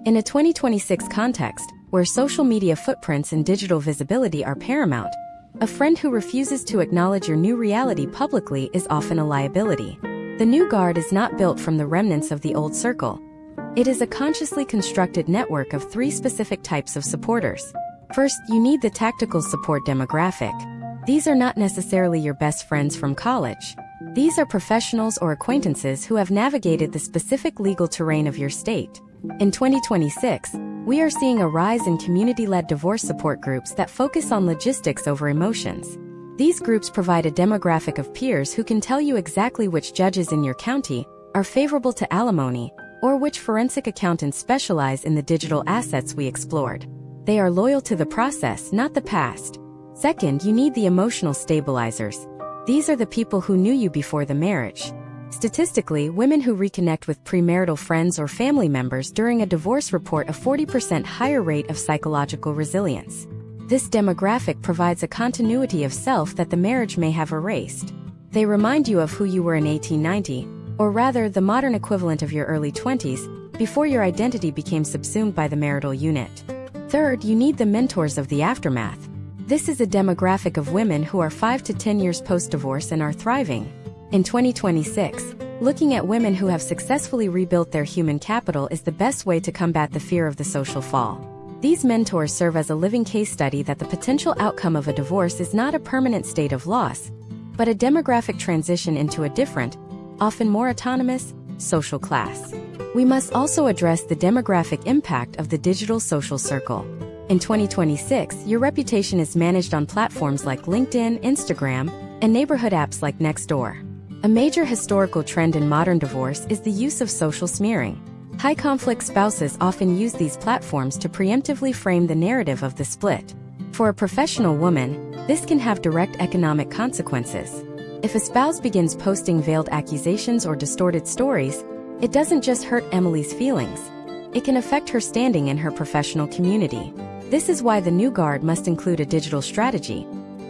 [SPEAKER 1] In a 2026 context, where social media footprints and digital visibility are paramount, a friend who refuses to acknowledge your new reality publicly is often a liability. The new guard is not built from the remnants of the old circle. It is a consciously constructed network of 3 specific types of supporters. First, you need the tactical support demographic. These are not necessarily your best friends from college. These are professionals or acquaintances who have navigated the specific legal terrain of your state. In 2026, we are seeing a rise in community-led divorce support groups that focus on logistics over emotions. These groups provide a demographic of peers who can tell you exactly which judges in your county are favorable to alimony, or which forensic accountants specialize in the digital assets we explored. They are loyal to the process, not the past. Second, you need the emotional stabilizers. These are the people who knew you before the marriage. Statistically, women who reconnect with premarital friends or family members during a divorce report a 40% higher rate of psychological resilience. This demographic provides a continuity of self that the marriage may have erased. They remind you of who you were in 1890, or rather the modern equivalent of your early 20s, before your identity became subsumed by the marital unit. Third, you need the mentors of the aftermath. This is a demographic of women who are 5 to 10 years post-divorce and are thriving. In 2026, looking at women who have successfully rebuilt their human capital is the best way to combat the fear of the social fall. These mentors serve as a living case study that the potential outcome of a divorce is not a permanent state of loss, but a demographic transition into a different, often more autonomous, social class. We must also address the demographic impact of the digital social circle. In 2026, your reputation is managed on platforms like LinkedIn, Instagram, and neighborhood apps like Nextdoor. A major historical trend in modern divorce is the use of social smearing. High-conflict spouses often use these platforms to preemptively frame the narrative of the split. For a professional woman, this can have direct economic consequences. If a spouse begins posting veiled accusations or distorted stories, it doesn't just hurt Emily's feelings. It can affect her standing in her professional community. This is why the new guard must include a digital strategy.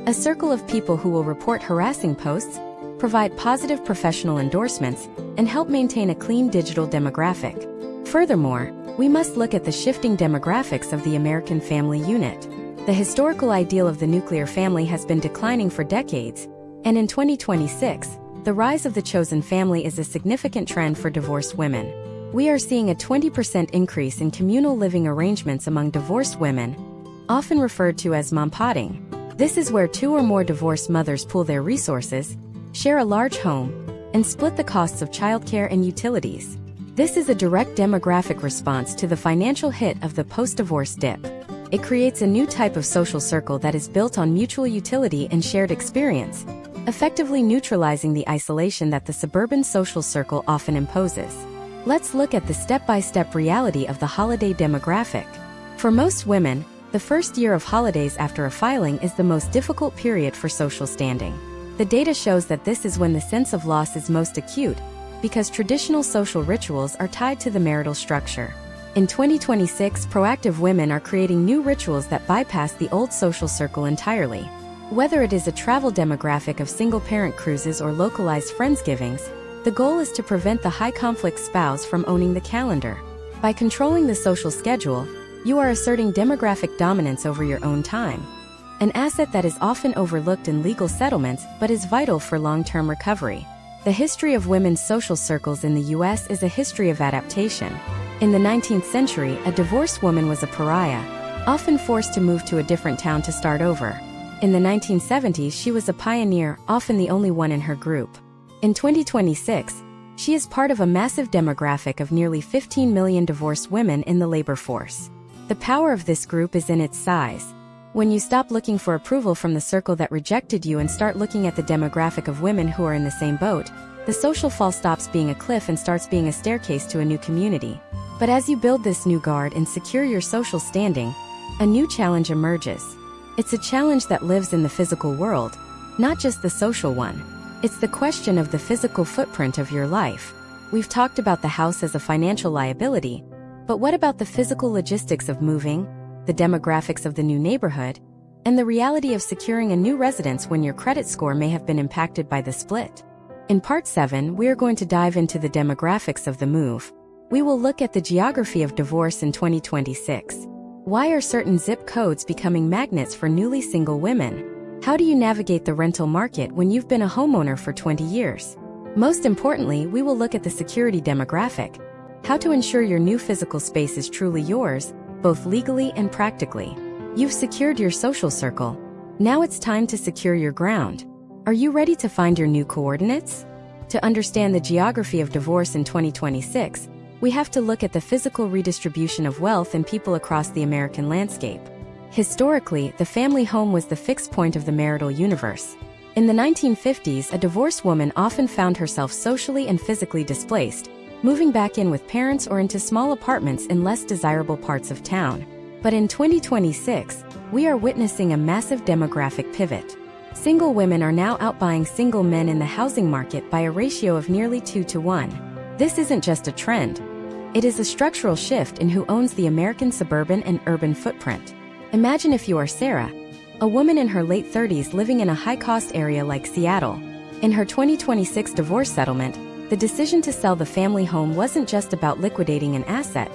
[SPEAKER 1] A circle of people who will report harassing posts, provide positive professional endorsements, and help maintain a clean digital demographic. Furthermore, we must look at the shifting demographics of the American family unit. The historical ideal of the nuclear family has been declining for decades, and in 2026, the rise of the chosen family is a significant trend for divorced women. We are seeing a 20% increase in communal living arrangements among divorced women, often referred to as mompotting. This is where two or more divorced mothers pool their resources, share a large home, and split the costs of childcare and utilities. This is a direct demographic response to the financial hit of the post-divorce dip. It creates a new type of social circle that is built on mutual utility and shared experience, effectively neutralizing the isolation that the suburban social circle often imposes. Let's look at the step-by-step reality of the holiday demographic. For most women, the first year of holidays after a filing is the most difficult period for social standing. The data shows that this is when the sense of loss is most acute, because traditional social rituals are tied to the marital structure. In 2026, proactive women are creating new rituals that bypass the old social circle entirely. Whether it is a travel demographic of single-parent cruises or localized friendsgivings, the goal is to prevent the high-conflict spouse from owning the calendar. By controlling the social schedule, you are asserting demographic dominance over your own time. An asset that is often overlooked in legal settlements but is vital for long-term recovery. The history of women's social circles in the U.S. is a history of adaptation. In the 19th century, a divorced woman was a pariah, often forced to move to a different town to start over. In the 1970s, she was a pioneer, often the only one in her group. In 2026, she is part of a massive demographic of nearly 15 million divorced women in the labor force. The power of this group is in its size. When you stop looking for approval from the circle that rejected you and start looking at the demographic of women who are in the same boat, the social fall stops being a cliff and starts being a staircase to a new community. But as you build this new guard and secure your social standing, a new challenge emerges. It's a challenge that lives in the physical world, not just the social one. It's the question of the physical footprint of your life. We've talked about the house as a financial liability, but what about the physical logistics of moving, the demographics of the new neighborhood, and the reality of securing a new residence when your credit score may have been impacted by the split? In Part 7, we are going to dive into the demographics of the move. We will look at the geography of divorce in 2026. Why are certain zip codes becoming magnets for newly single women? How do you navigate the rental market when you've been a homeowner for 20 years? Most importantly, we will look at the security demographic, how to ensure your new physical space is truly yours, both legally and practically. You've secured your social circle. Now it's time to secure your ground. Are you ready to find your new coordinates? To understand the geography of divorce in 2026, we have to look at the physical redistribution of wealth and people across the American landscape. Historically, the family home was the fixed point of the marital universe. In the 1950s, a divorced woman often found herself socially and physically displaced, moving back in with parents or into small apartments in less desirable parts of town. But in 2026, we are witnessing a massive demographic pivot. Single women are now outbuying single men in the housing market by a ratio of nearly 2-to-1. This isn't just a trend. It is a structural shift in who owns the American suburban and urban footprint. Imagine if you are Sarah, a woman in her late 30s living in a high-cost area like Seattle. In her 2026 divorce settlement, the decision to sell the family home wasn't just about liquidating an asset.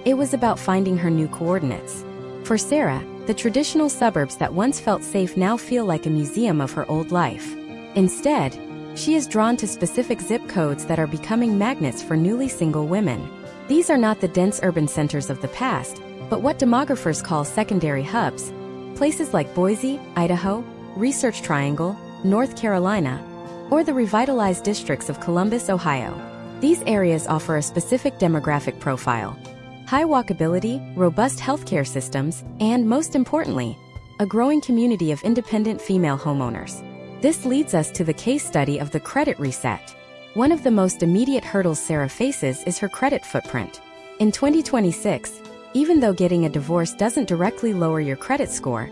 [SPEAKER 1] It was about finding her new coordinates. For Sarah, the traditional suburbs that once felt safe now feel like a museum of her old life. Instead, she is drawn to specific zip codes that are becoming magnets for newly single women. These are not the dense urban centers of the past, but what demographers call secondary hubs. Places like Boise, Idaho, Research Triangle, North Carolina, or the revitalized districts of Columbus, Ohio. These areas offer a specific demographic profile: high walkability, robust healthcare systems, and, most importantly, a growing community of independent female homeowners. This leads us to the case study of the credit reset. One of the most immediate hurdles Sarah faces is her credit footprint. In 2026, even though getting a divorce doesn't directly lower your credit score,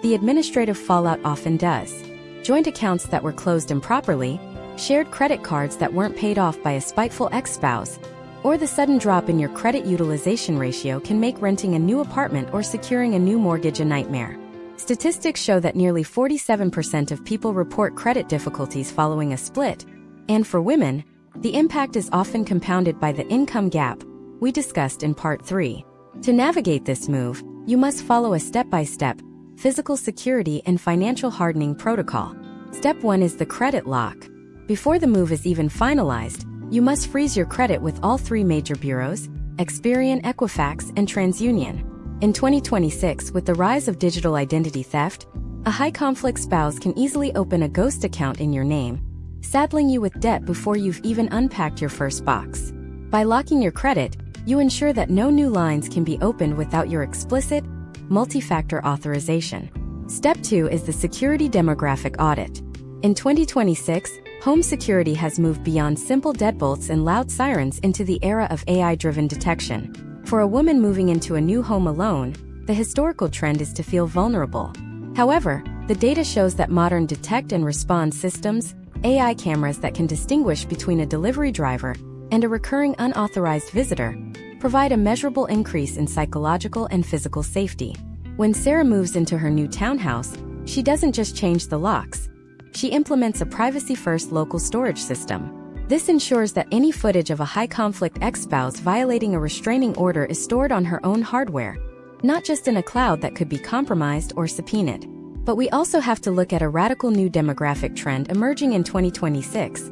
[SPEAKER 1] the administrative fallout often does. Joint accounts that were closed improperly, shared credit cards that weren't paid off by a spiteful ex-spouse, or the sudden drop in your credit utilization ratio can make renting a new apartment or securing a new mortgage a nightmare. Statistics show that nearly 47% of people report credit difficulties following a split, and for women, the impact is often compounded by the income gap we discussed in Part 3. To navigate this move, you must follow a step-by-step, physical security and financial hardening protocol. Step 1 is the credit lock. Before the move is even finalized, you must freeze your credit with all three major bureaus: Experian, Equifax, and TransUnion. In 2026, with the rise of digital identity theft, a high-conflict spouse can easily open a ghost account in your name, saddling you with debt before you've even unpacked your first box. By locking your credit, you ensure that no new lines can be opened without your explicit, multi-factor authorization. Step 2 is the security demographic audit. In 2026, home security has moved beyond simple deadbolts and loud sirens into the era of AI-driven detection. For a woman moving into a new home alone, the historical trend is to feel vulnerable. However, the data shows that modern detect and respond systems, AI cameras that can distinguish between a delivery driver and a recurring unauthorized visitor, provide a measurable increase in psychological and physical safety. When Sarah moves into her new townhouse, she doesn't just change the locks. She implements a privacy-first local storage system. This ensures that any footage of a high-conflict ex-spouse violating a restraining order is stored on her own hardware, not just in a cloud that could be compromised or subpoenaed. But we also have to look at a radical new demographic trend emerging in 2026: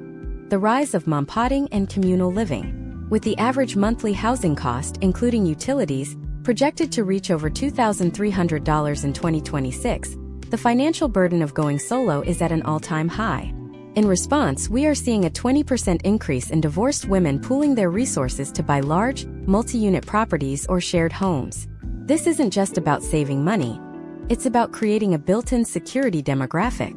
[SPEAKER 1] the rise of mompotting and communal living. With the average monthly housing cost, including utilities, projected to reach over $2,300 in 2026, the financial burden of going solo is at an all-time high. In response, we are seeing a 20% increase in divorced women pooling their resources to buy large, multi-unit properties or shared homes. This isn't just about saving money. It's about creating a built-in security demographic.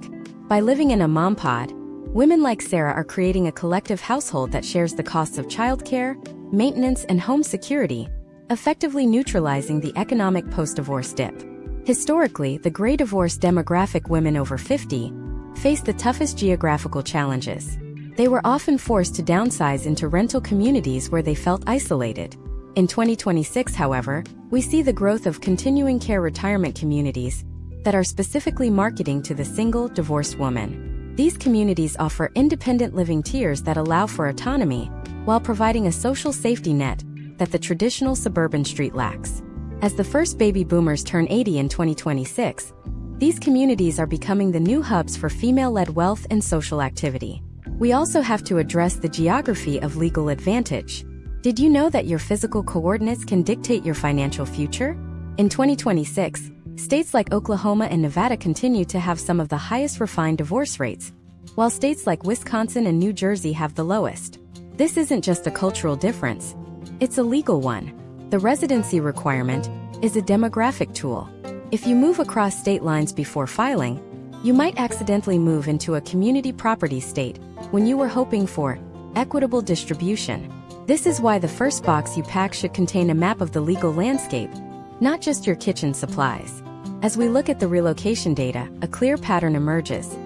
[SPEAKER 1] By living in a mompod, women like Sarah are creating a collective household that shares the costs of childcare, maintenance, and home security, effectively neutralizing the economic post-divorce dip. Historically, the gray divorce demographic, women over 50, faced the toughest geographical challenges. They were often forced to downsize into rental communities where they felt isolated. In 2026, however, we see the growth of continuing care retirement communities that are specifically marketing to the single, divorced woman. These communities offer independent living tiers that allow for autonomy, while providing a social safety net that the traditional suburban street lacks. As the first baby boomers turn 80 in 2026, these communities are becoming the new hubs for female-led wealth and social activity. We also have to address the geography of legal advantage. Did you know that your physical coordinates can dictate your financial future? In 2026, states like Oklahoma and Nevada continue to have some of the highest refined divorce rates, while states like Wisconsin and New Jersey have the lowest. This isn't just a cultural difference, it's a legal one. The residency requirement is a demographic tool. If you move across state lines before filing, You might accidentally move into a community property state when you were hoping for equitable distribution. This is why the first box you pack should contain a map of the legal landscape, not just your kitchen supplies. As we look at the relocation data, a clear pattern emerges.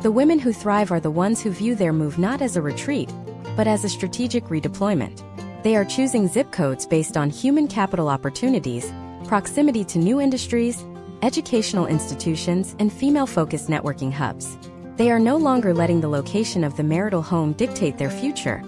[SPEAKER 1] The women who thrive are the ones who view their move not as a retreat, but as a strategic redeployment. They are choosing zip codes based on human capital opportunities, proximity to new industries, educational institutions, and female-focused networking hubs. They are no longer letting the location of the marital home dictate their future.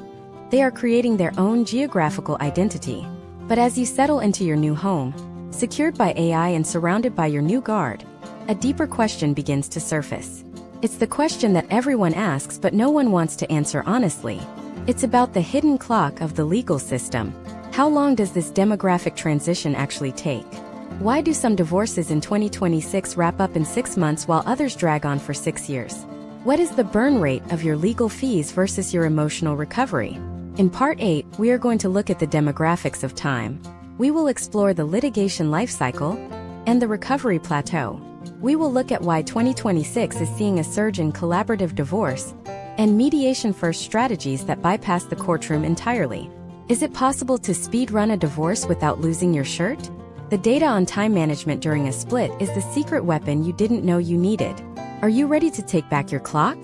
[SPEAKER 1] They are creating their own geographical identity. But as you settle into your new home, secured by AI and surrounded by your new guard, a deeper question begins to surface. It's the question that everyone asks but no one wants to answer honestly. It's about the hidden clock of the legal system. How long does this demographic transition actually take? Why do some divorces in 2026 wrap up in 6 months while others drag on for 6 years? What is the burn rate of your legal fees versus your emotional recovery? In Part 8, we are going to look at the demographics of time. We will explore the litigation life cycle and the recovery plateau. We will look at why 2026 is seeing a surge in collaborative divorce and mediation-first strategies that bypass the courtroom entirely. Is it possible to speed-run a divorce without losing your shirt? The data on time management during a split is the secret weapon you didn't know you needed. Are you ready to take back your clock?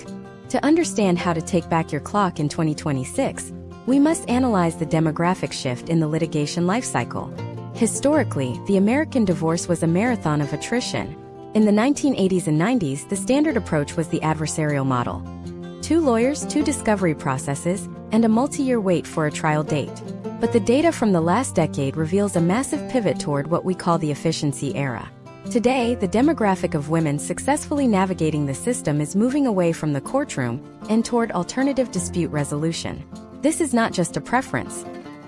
[SPEAKER 1] To understand how to take back your clock in 2026, we must analyze the demographic shift in the litigation lifecycle. Historically, the American divorce was a marathon of attrition. In the 1980s and 90s, the standard approach was the adversarial model. 2 lawyers, 2 discovery processes, and a multi-year wait for a trial date. But the data from the last decade reveals a massive pivot toward what we call the efficiency era. Today, the demographic of women successfully navigating the system is moving away from the courtroom and toward alternative dispute resolution. This is not just a preference.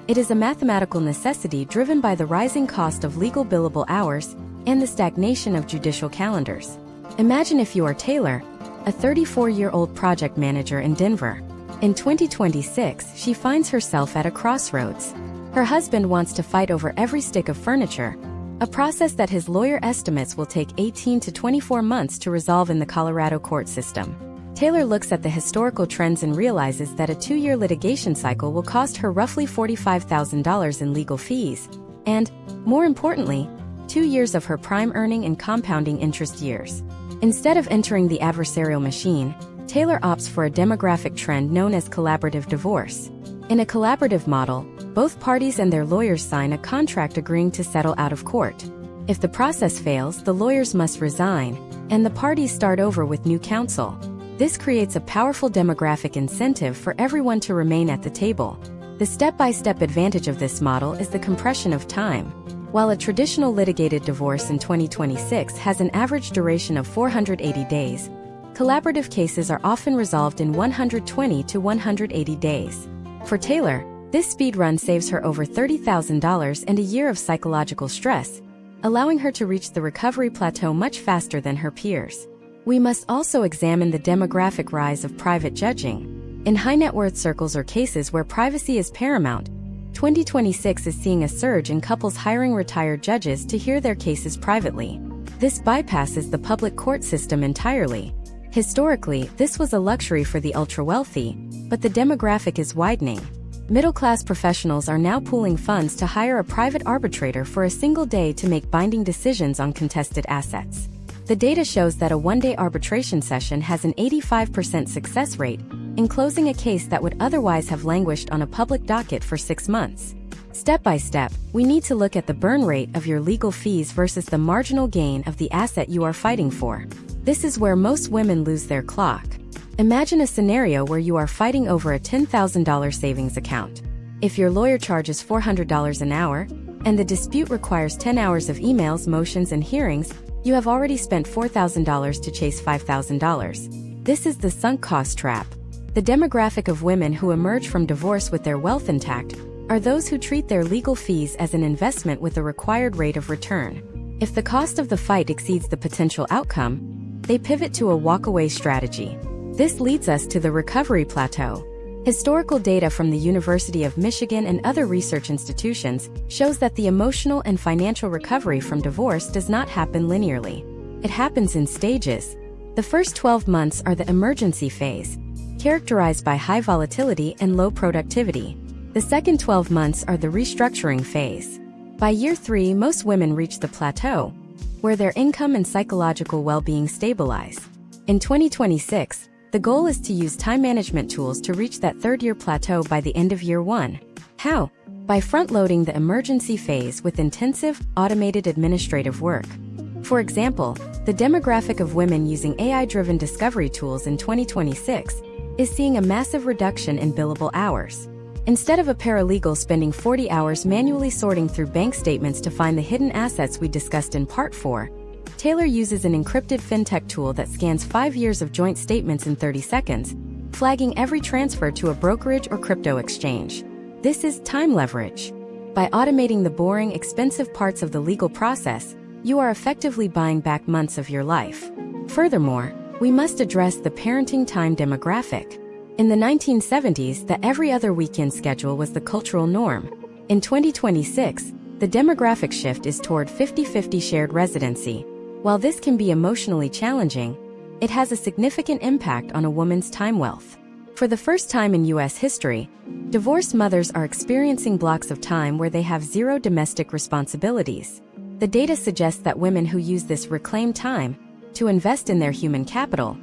[SPEAKER 1] It is a mathematical necessity driven by the rising cost of legal billable hours and the stagnation of judicial calendars. Imagine if you are Taylor, a 34-year-old project manager in Denver. In 2026, she finds herself at a crossroads. Her husband wants to fight over every stick of furniture, a process that his lawyer estimates will take 18 to 24 months to resolve in the Colorado court system. Taylor looks at the historical trends and realizes that a 2-year litigation cycle will cost her roughly $45,000 in legal fees, and, more importantly, 2 years of her prime earning and compounding interest years. Instead of entering the adversarial machine, Taylor opts for a demographic trend known as collaborative divorce. In a collaborative model, both parties and their lawyers sign a contract agreeing to settle out of court. If the process fails, the lawyers must resign, and the parties start over with new counsel. This creates a powerful demographic incentive for everyone to remain at the table. The step-by-step advantage of this model is the compression of time. While a traditional litigated divorce in 2026 has an average duration of 480 days, collaborative cases are often resolved in 120 to 180 days. For Taylor, this speed run saves her over $30,000 and a year of psychological stress, allowing her to reach the recovery plateau much faster than her peers. We must also examine the demographic rise of private judging. In high-net-worth circles or cases where privacy is paramount, 2026 is seeing a surge in couples hiring retired judges to hear their cases privately. This bypasses the public court system entirely. Historically, this was a luxury for the ultra-wealthy, but the demographic is widening. Middle-class professionals are now pooling funds to hire a private arbitrator for a single day to make binding decisions on contested assets. The data shows that a one-day arbitration session has an 85% success rate in closing a case that would otherwise have languished on a public docket for 6 months. Step by step, we need to look at the burn rate of your legal fees versus the marginal gain of the asset you are fighting for. This is where most women lose their clock. Imagine a scenario where you are fighting over a $10,000 savings account. If your lawyer charges $400 an hour, and the dispute requires 10 hours of emails, motions, and hearings, you have already spent $4,000 to chase $5,000. This is the sunk cost trap. The demographic of women who emerge from divorce with their wealth intact are those who treat their legal fees as an investment with a required rate of return. If the cost of the fight exceeds the potential outcome, they pivot to a walk-away strategy. This leads us to the recovery plateau. Historical data from the University of Michigan and other research institutions shows that the emotional and financial recovery from divorce does not happen linearly. It happens in stages. The first 12 months are the emergency phase, characterized by high volatility and low productivity. The second 12 months are the restructuring phase. By year 3, most women reach the plateau, where their income and psychological well-being stabilize. In 2026, the goal is to use time management tools to reach that third-year plateau by the end of year 1. How? By front-loading the emergency phase with intensive, automated administrative work. For example, the demographic of women using AI-driven discovery tools in 2026 is seeing a massive reduction in billable hours. Instead of a paralegal spending 40 hours manually sorting through bank statements to find the hidden assets we discussed in Part 4, Taylor uses an encrypted fintech tool that scans 5 years of joint statements in 30 seconds, flagging every transfer to a brokerage or crypto exchange. This is time leverage. By automating the boring, expensive parts of the legal process, you are effectively buying back months of your life. Furthermore, we must address the parenting time demographic. In the 1970s, the every other weekend schedule was the cultural norm. In 2026, the demographic shift is toward 50-50 shared residency. While this can be emotionally challenging, it has a significant impact on a woman's time wealth. For the first time in U.S. history, divorced mothers are experiencing blocks of time where they have zero domestic responsibilities. The data suggests that women who use this reclaimed time to invest in their human capital,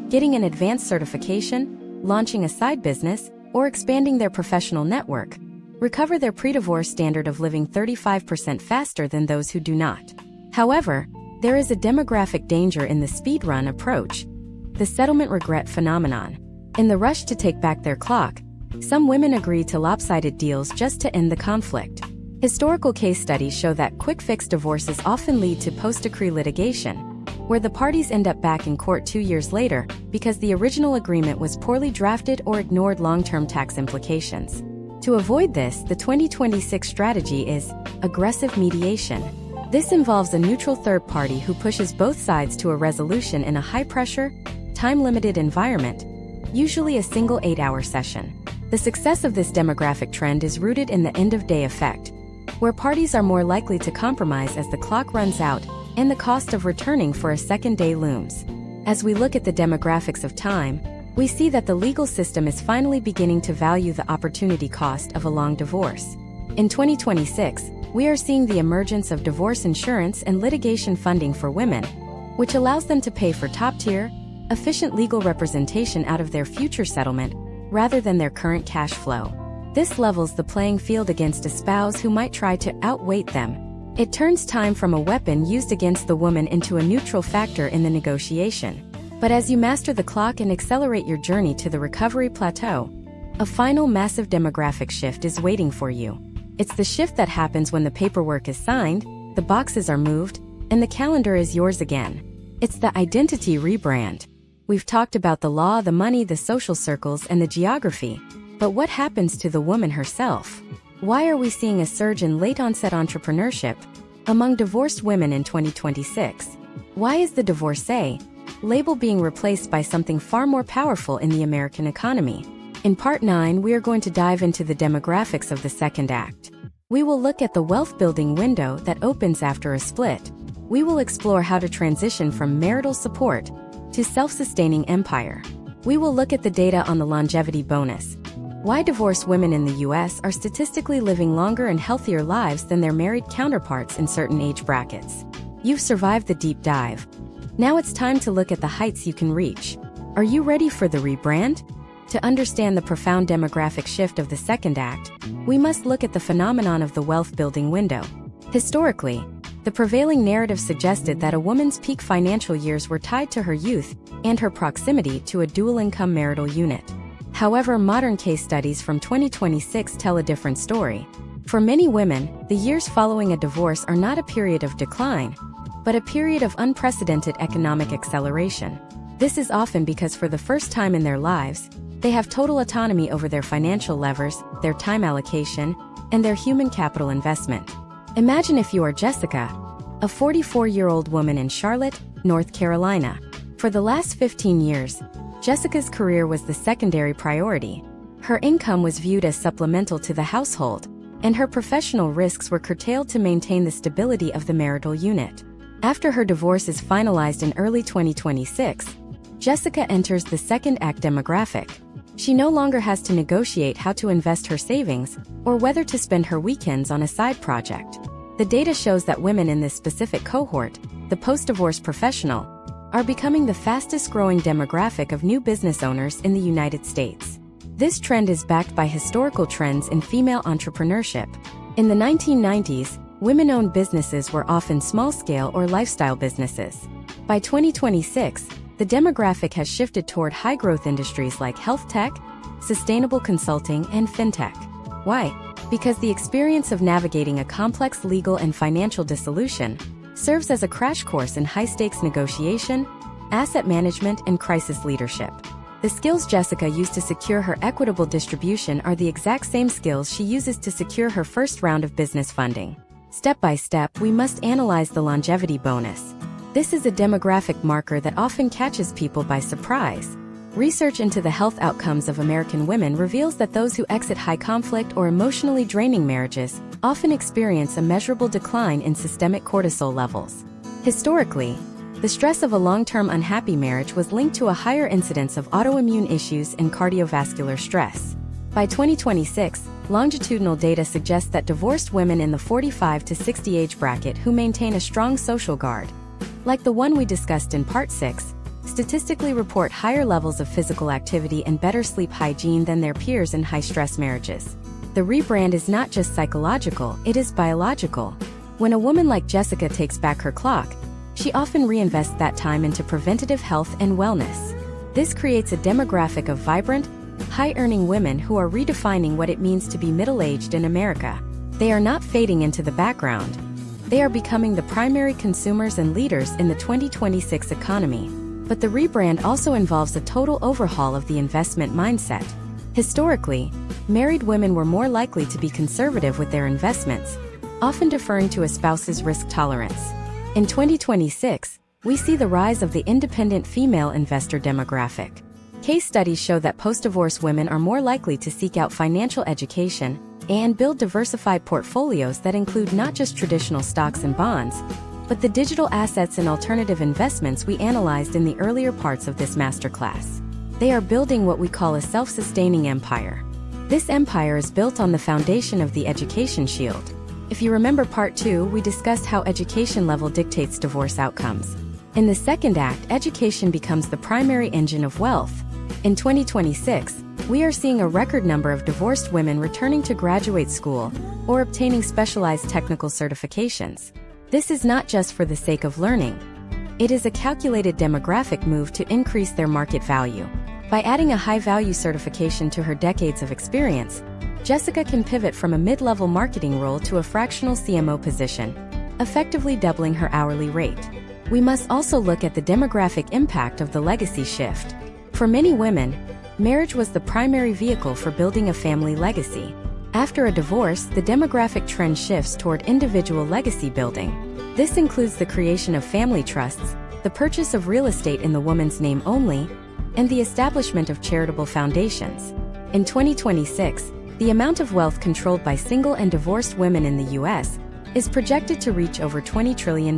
[SPEAKER 1] getting an advanced certification, launching a side business, or expanding their professional network, recover their pre-divorce standard of living 35% faster than those who do not. However, there is a demographic danger in the speed-run approach, the settlement regret phenomenon. In the rush to take back their clock, some women agree to lopsided deals just to end the conflict. Historical case studies show that quick-fix divorces often lead to post-decree litigation, where the parties end up back in court 2 years later because the original agreement was poorly drafted or ignored long-term tax implications. To avoid this, the 2026 strategy is aggressive mediation. This involves a neutral third party who pushes both sides to a resolution in a high-pressure, time-limited environment, usually a single 8-hour session. The success of this demographic trend is rooted in the end-of-day effect, where parties are more likely to compromise as the clock runs out and the cost of returning for a second day looms. As we look at the demographics of time, we see that the legal system is finally beginning to value the opportunity cost of a long divorce. In 2026, we are seeing the emergence of divorce insurance and litigation funding for women, which allows them to pay for top-tier, efficient legal representation out of their future settlement rather than their current cash flow. This levels the playing field against a spouse who might try to outweight them. It turns time from a weapon used against the woman into a neutral factor in the negotiation. But as you master the clock and accelerate your journey to the recovery plateau, a final massive demographic shift is waiting for you. It's the shift that happens when the paperwork is signed, the boxes are moved, and the calendar is yours again. It's the identity rebrand. We've talked about the law, the money, the social circles, and the geography. But what happens to the woman herself? Why are we seeing a surge in late-onset entrepreneurship among divorced women in 2026? Why is the divorcee label being replaced by something far more powerful in the American economy? In Part 9, we are going to dive into the demographics of the second act. We will look at the wealth-building window that opens after a split. We will explore how to transition from marital support to self-sustaining empire. We will look at the data on the longevity bonus. Why divorced women in the U.S. are statistically living longer and healthier lives than their married counterparts in certain age brackets. You've survived the deep dive. Now it's time to look at the heights you can reach. Are you ready for the rebrand? To understand the profound demographic shift of the second act, we must look at the phenomenon of the wealth-building window. Historically, the prevailing narrative suggested that a woman's peak financial years were tied to her youth and her proximity to a dual-income marital unit. However, modern case studies from 2026 tell a different story. For many women, the years following a divorce are not a period of decline, but a period of unprecedented economic acceleration. This is often because for the first time in their lives, they have total autonomy over their financial levers, their time allocation, and their human capital investment. Imagine if you are Jessica, a 44-year-old woman in Charlotte, North Carolina. For the last 15 years, Jessica's career was the secondary priority. Her income was viewed as supplemental to the household, and her professional risks were curtailed to maintain the stability of the marital unit. After her divorce is finalized in early 2026, Jessica enters the second act demographic. She no longer has to negotiate how to invest her savings or whether to spend her weekends on a side project. The data shows that women in this specific cohort, the post-divorce professional, are becoming the fastest-growing demographic of new business owners in the United States. This trend is backed by historical trends in female entrepreneurship. In the 1990s, women-owned businesses were often small-scale or lifestyle businesses. By 2026, the demographic has shifted toward high-growth industries like health tech, sustainable consulting, and fintech. Why? Because the experience of navigating a complex legal and financial dissolution serves as a crash course in high-stakes negotiation, asset management, and crisis leadership. The skills Jessica used to secure her equitable distribution are the exact same skills she uses to secure her first round of business funding. Step by step, we must analyze the longevity bonus. This is a demographic marker that often catches people by surprise. Research into the health outcomes of American women reveals that those who exit high-conflict or emotionally draining marriages often experience a measurable decline in systemic cortisol levels. Historically, the stress of a long-term unhappy marriage was linked to a higher incidence of autoimmune issues and cardiovascular stress. By 2026, longitudinal data suggests that divorced women in the 45 to 60 age bracket who maintain a strong social guard, like the one we discussed in Part 6, statistically report higher levels of physical activity and better sleep hygiene than their peers in high-stress marriages. The rebrand is not just psychological, it is biological. When a woman like Jessica takes back her clock, she often reinvests that time into preventative health and wellness. This creates a demographic of vibrant, high-earning women who are redefining what it means to be middle-aged in America. They are not fading into the background. They are becoming the primary consumers and leaders in the 2026 economy. But the rebrand also involves a total overhaul of the investment mindset. Historically, married women were more likely to be conservative with their investments, often deferring to a spouse's risk tolerance. In 2026, we see the rise of the independent female investor demographic. Case studies show that post-divorce women are more likely to seek out financial education and build diversified portfolios that include not just traditional stocks and bonds, but the digital assets and alternative investments we analyzed in the earlier parts of this masterclass. They are building what we call a self-sustaining empire. This empire is built on the foundation of the education shield. If you remember Part 2, we discussed how education level dictates divorce outcomes. In the second act, education becomes the primary engine of wealth. In 2026, we are seeing a record number of divorced women returning to graduate school or obtaining specialized technical certifications. This is not just for the sake of learning. It is a calculated demographic move to increase their market value. By adding a high-value certification to her decades of experience, Jessica can pivot from a mid-level marketing role to a fractional CMO position, effectively doubling her hourly rate. We must also look at the demographic impact of the legacy shift. For many women, marriage was the primary vehicle for building a family legacy. After a divorce, the demographic trend shifts toward individual legacy building. This includes the creation of family trusts, the purchase of real estate in the woman's name only, and the establishment of charitable foundations. In 2026, the amount of wealth controlled by single and divorced women in the U.S. is projected to reach over $20 trillion.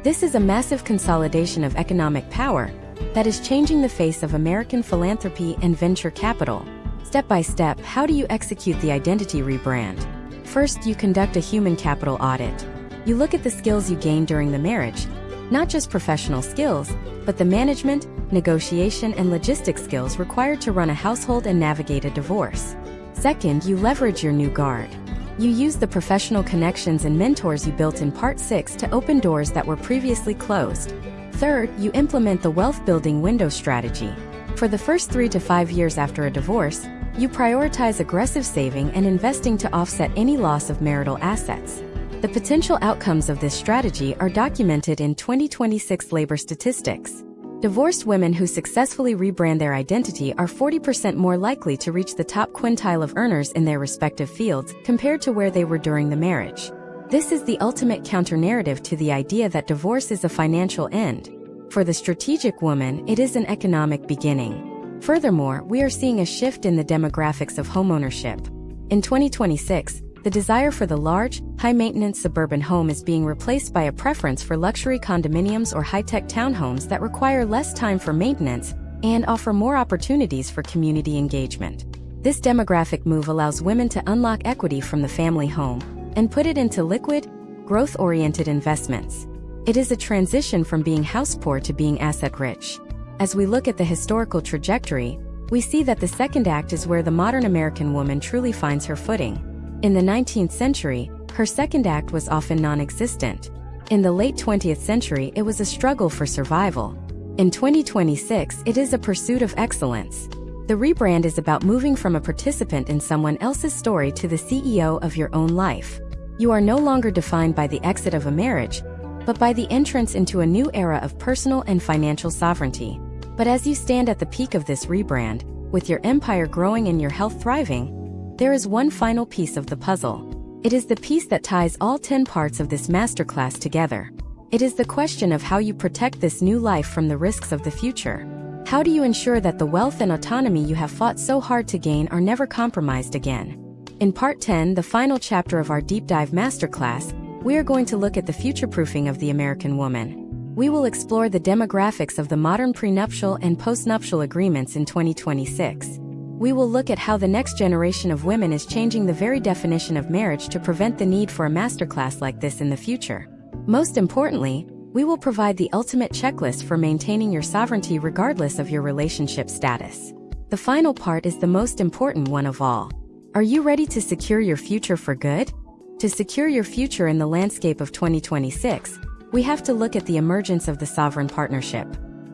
[SPEAKER 1] This is a massive consolidation of economic power that is changing the face of American philanthropy and venture capital. Step by step, how do you execute the identity rebrand? First, you conduct a human capital audit. You look at the skills you gained during the marriage, not just professional skills, but the management, negotiation, and logistics skills required to run a household and navigate a divorce. Second, you leverage your new guard. You use the professional connections and mentors you built in Part 6 to open doors that were previously closed. Third, you implement the wealth-building window strategy. For the first 3 to 5 years after a divorce, you prioritize aggressive saving and investing to offset any loss of marital assets. The potential outcomes of this strategy are documented in 2026 labor statistics. Divorced women who successfully rebrand their identity are 40% more likely to reach the top quintile of earners in their respective fields compared to where they were during the marriage. This is the ultimate counter-narrative to the idea that divorce is a financial end. For the strategic woman, it is an economic beginning. Furthermore, we are seeing a shift in the demographics of homeownership. In 2026, the desire for the large, high-maintenance suburban home is being replaced by a preference for luxury condominiums or high-tech townhomes that require less time for maintenance and offer more opportunities for community engagement. This demographic move allows women to unlock equity from the family home and put it into liquid, growth-oriented investments. It is a transition from being house-poor to being asset-rich. As we look at the historical trajectory, we see that the second act is where the modern American woman truly finds her footing. In the 19th century, her second act was often non-existent. In the late 20th century, it was a struggle for survival. In 2026, it is a pursuit of excellence. The rebrand is about moving from a participant in someone else's story to the CEO of your own life. You are no longer defined by the exit of a marriage, but by the entrance into a new era of personal and financial sovereignty. But as you stand at the peak of this rebrand, with your empire growing and your health thriving, there is one final piece of the puzzle. It is the piece that ties all 10 parts of this masterclass together. It is the question of how you protect this new life from the risks of the future. How do you ensure that the wealth and autonomy you have fought so hard to gain are never compromised again? In Part 10, the final chapter of our Deep Dive Masterclass, we are going to look at the future-proofing of the American woman. We will explore the demographics of the modern prenuptial and postnuptial agreements in 2026. We will look at how the next generation of women is changing the very definition of marriage to prevent the need for a masterclass like this in the future. Most importantly, we will provide the ultimate checklist for maintaining your sovereignty regardless of your relationship status. The final part is the most important one of all. Are you ready to secure your future for good? To secure your future in the landscape of 2026, we have to look at the emergence of the sovereign partnership.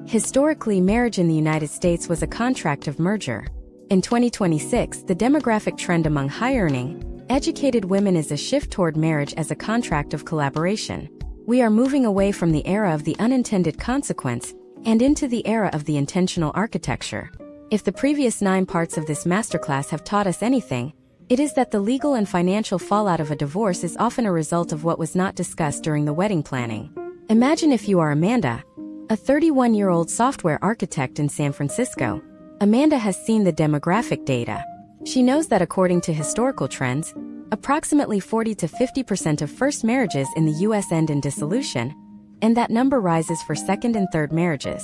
[SPEAKER 1] Historically, marriage in the United States was a contract of merger. In 2026, the demographic trend among high-earning, educated women is a shift toward marriage as a contract of collaboration. We are moving away from the era of the unintended consequence and into the era of the intentional architecture. If the previous 9 parts of this masterclass have taught us anything, it is that the legal and financial fallout of a divorce is often a result of what was not discussed during the wedding planning. Imagine if you are Amanda, a 31-year-old software architect in San Francisco. Amanda has seen the demographic data. She knows that according to historical trends, approximately 40 to 50% of first marriages in the U.S. end in dissolution, and that number rises for second and third marriages.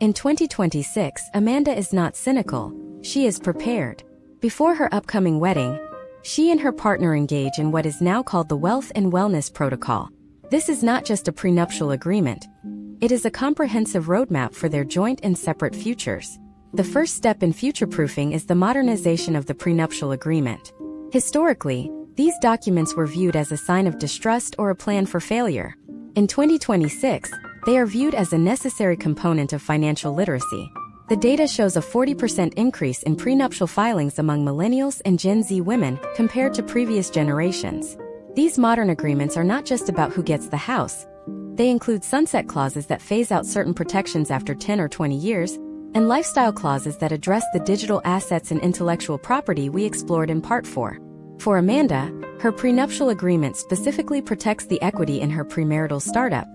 [SPEAKER 1] In 2026, Amanda is not cynical, she is prepared. Before her upcoming wedding, she and her partner engage in what is now called the Wealth and Wellness Protocol. This is not just a prenuptial agreement. It is a comprehensive roadmap for their joint and separate futures. The first step in future-proofing is the modernization of the prenuptial agreement. Historically, these documents were viewed as a sign of distrust or a plan for failure. In 2026, they are viewed as a necessary component of financial literacy. The data shows a 40% increase in prenuptial filings among millennials and Gen Z women compared to previous generations. These modern agreements are not just about who gets the house. They include sunset clauses that phase out certain protections after 10 or 20 years, and lifestyle clauses that address the digital assets and intellectual property we explored in Part 4. For Amanda, her prenuptial agreement specifically protects the equity in her premarital startup,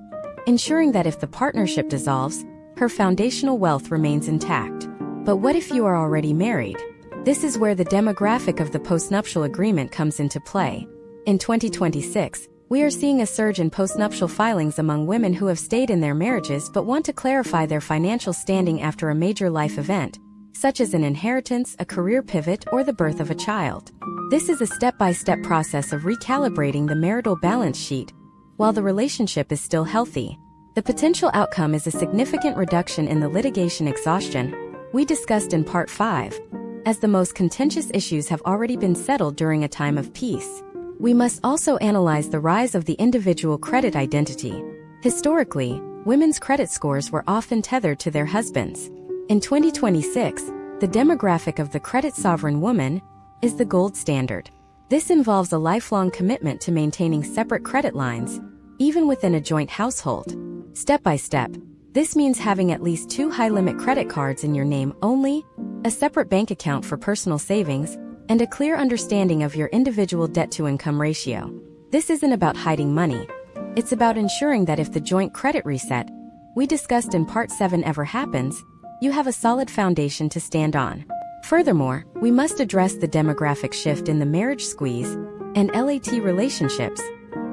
[SPEAKER 1] ensuring that if the partnership dissolves, her foundational wealth remains intact. But what if you are already married? This is where the demographic of the postnuptial agreement comes into play. In 2026, we are seeing a surge in postnuptial filings among women who have stayed in their marriages but want to clarify their financial standing after a major life event, such as an inheritance, a career pivot, or the birth of a child. This is a step-by-step process of recalibrating the marital balance sheet while the relationship is still healthy. The potential outcome is a significant reduction in the litigation exhaustion we discussed in Part 5, as the most contentious issues have already been settled during a time of peace. We must also analyze the rise of the individual credit identity. Historically, women's credit scores were often tethered to their husbands. In 2026, the demographic of the credit sovereign woman is the gold standard. This involves a lifelong commitment to maintaining separate credit lines, even within a joint household. Step by step, this means having at least 2 high-limit credit cards in your name only, a separate bank account for personal savings, and a clear understanding of your individual debt-to-income ratio. This isn't about hiding money. It's about ensuring that if the joint credit reset we discussed in Part 7 ever happens, you have a solid foundation to stand on. Furthermore, we must address the demographic shift in the marriage squeeze and LAT relationships.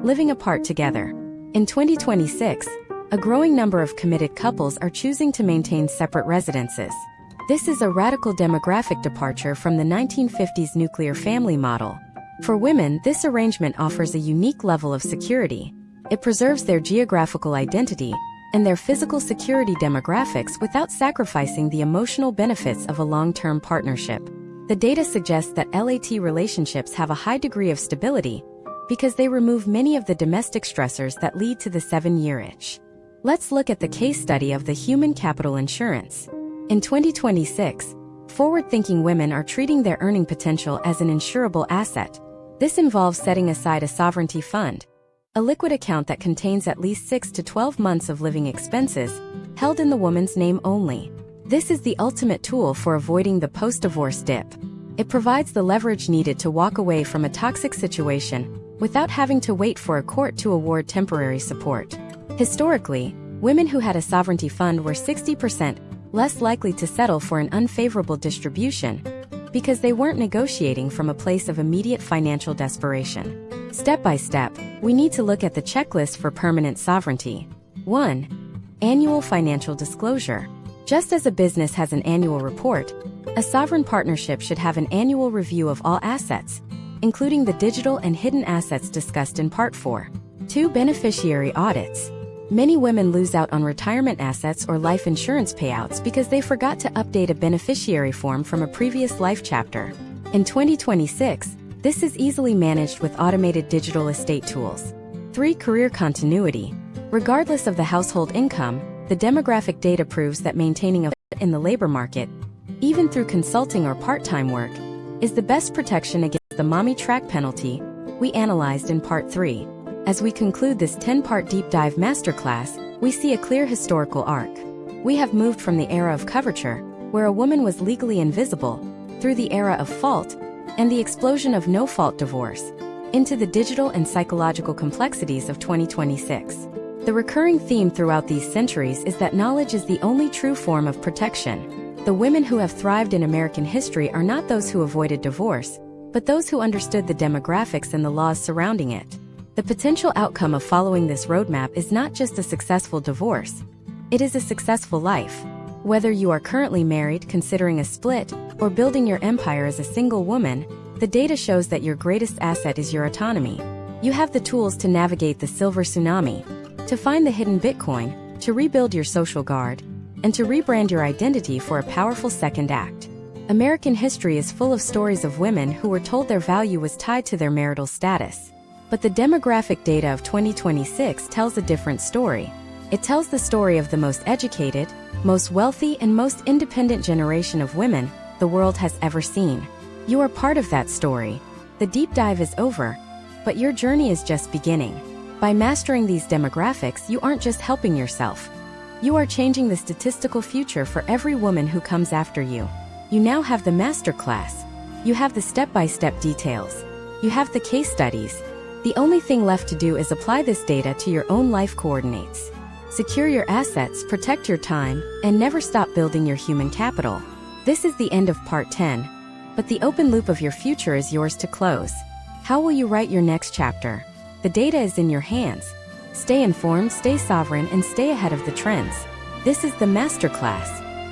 [SPEAKER 1] living apart together. In 2026, a growing number of committed couples are choosing to maintain separate residences. This is a radical demographic departure from the 1950s nuclear family model. For women, this arrangement offers a unique level of security. It preserves their geographical identity and their physical security demographics without sacrificing the emotional benefits of a long-term partnership. The data suggests that LAT relationships have a high degree of stability because they remove many of the domestic stressors that lead to the 7-year itch. Let's look at the case study of the human capital insurance. In 2026, forward-thinking women are treating their earning potential as an insurable asset. This involves setting aside a sovereignty fund, a liquid account that contains at least 6 to 12 months of living expenses, held in the woman's name only. This is the ultimate tool for avoiding the post-divorce dip. It provides the leverage needed to walk away from a toxic situation without having to wait for a court to award temporary support. Historically, women who had a sovereignty fund were 60% less likely to settle for an unfavorable distribution because they weren't negotiating from a place of immediate financial desperation. Step by step, we need to look at the checklist for permanent sovereignty. 1. Annual financial disclosure. Just as a business has an annual report, a sovereign partnership should have an annual review of all assets, including the digital and hidden assets discussed in Part 4. 2. Beneficiary audits. Many women lose out on retirement assets or life insurance payouts because they forgot to update a beneficiary form from a previous life chapter. In 2026, this is easily managed with automated digital estate tools. 3. Career continuity. Regardless of the household income, the demographic data proves that maintaining a foot in the labor market, even through consulting or part-time work, is the best protection against the mommy track penalty we analyzed in Part 3. As we conclude this 10-part deep dive masterclass, we see a clear historical arc. We have moved from the era of coverture, where a woman was legally invisible, through the era of fault and the explosion of no-fault divorce, into the digital and psychological complexities of 2026. The recurring theme throughout these centuries is that knowledge is the only true form of protection. The women who have thrived in American history are not those who avoided divorce, but those who understood the demographics and the laws surrounding it. The potential outcome of following this roadmap is not just a successful divorce, it is a successful life. Whether you are currently married, considering a split, or building your empire as a single woman, the data shows that your greatest asset is your autonomy. You have the tools to navigate the silver tsunami, to find the hidden Bitcoin, to rebuild your social guard, and to rebrand your identity for a powerful second act. American history is full of stories of women who were told their value was tied to their marital status. But the demographic data of 2026 tells a different story. It tells the story of the most educated, most wealthy, and most independent generation of women the world has ever seen. You are part of that story. The deep dive is over, but your journey is just beginning. By mastering these demographics, you aren't just helping yourself. You are changing the statistical future for every woman who comes after you. You now have the masterclass. You have the step-by-step details. You have the case studies. The only thing left to do is apply this data to your own life coordinates. Secure your assets, protect your time, and never stop building your human capital. This is the end of Part 10, but the open loop of your future is yours to close. How will you write your next chapter? The data is in your hands. Stay informed, stay sovereign, and stay ahead of the trends. This is the masterclass.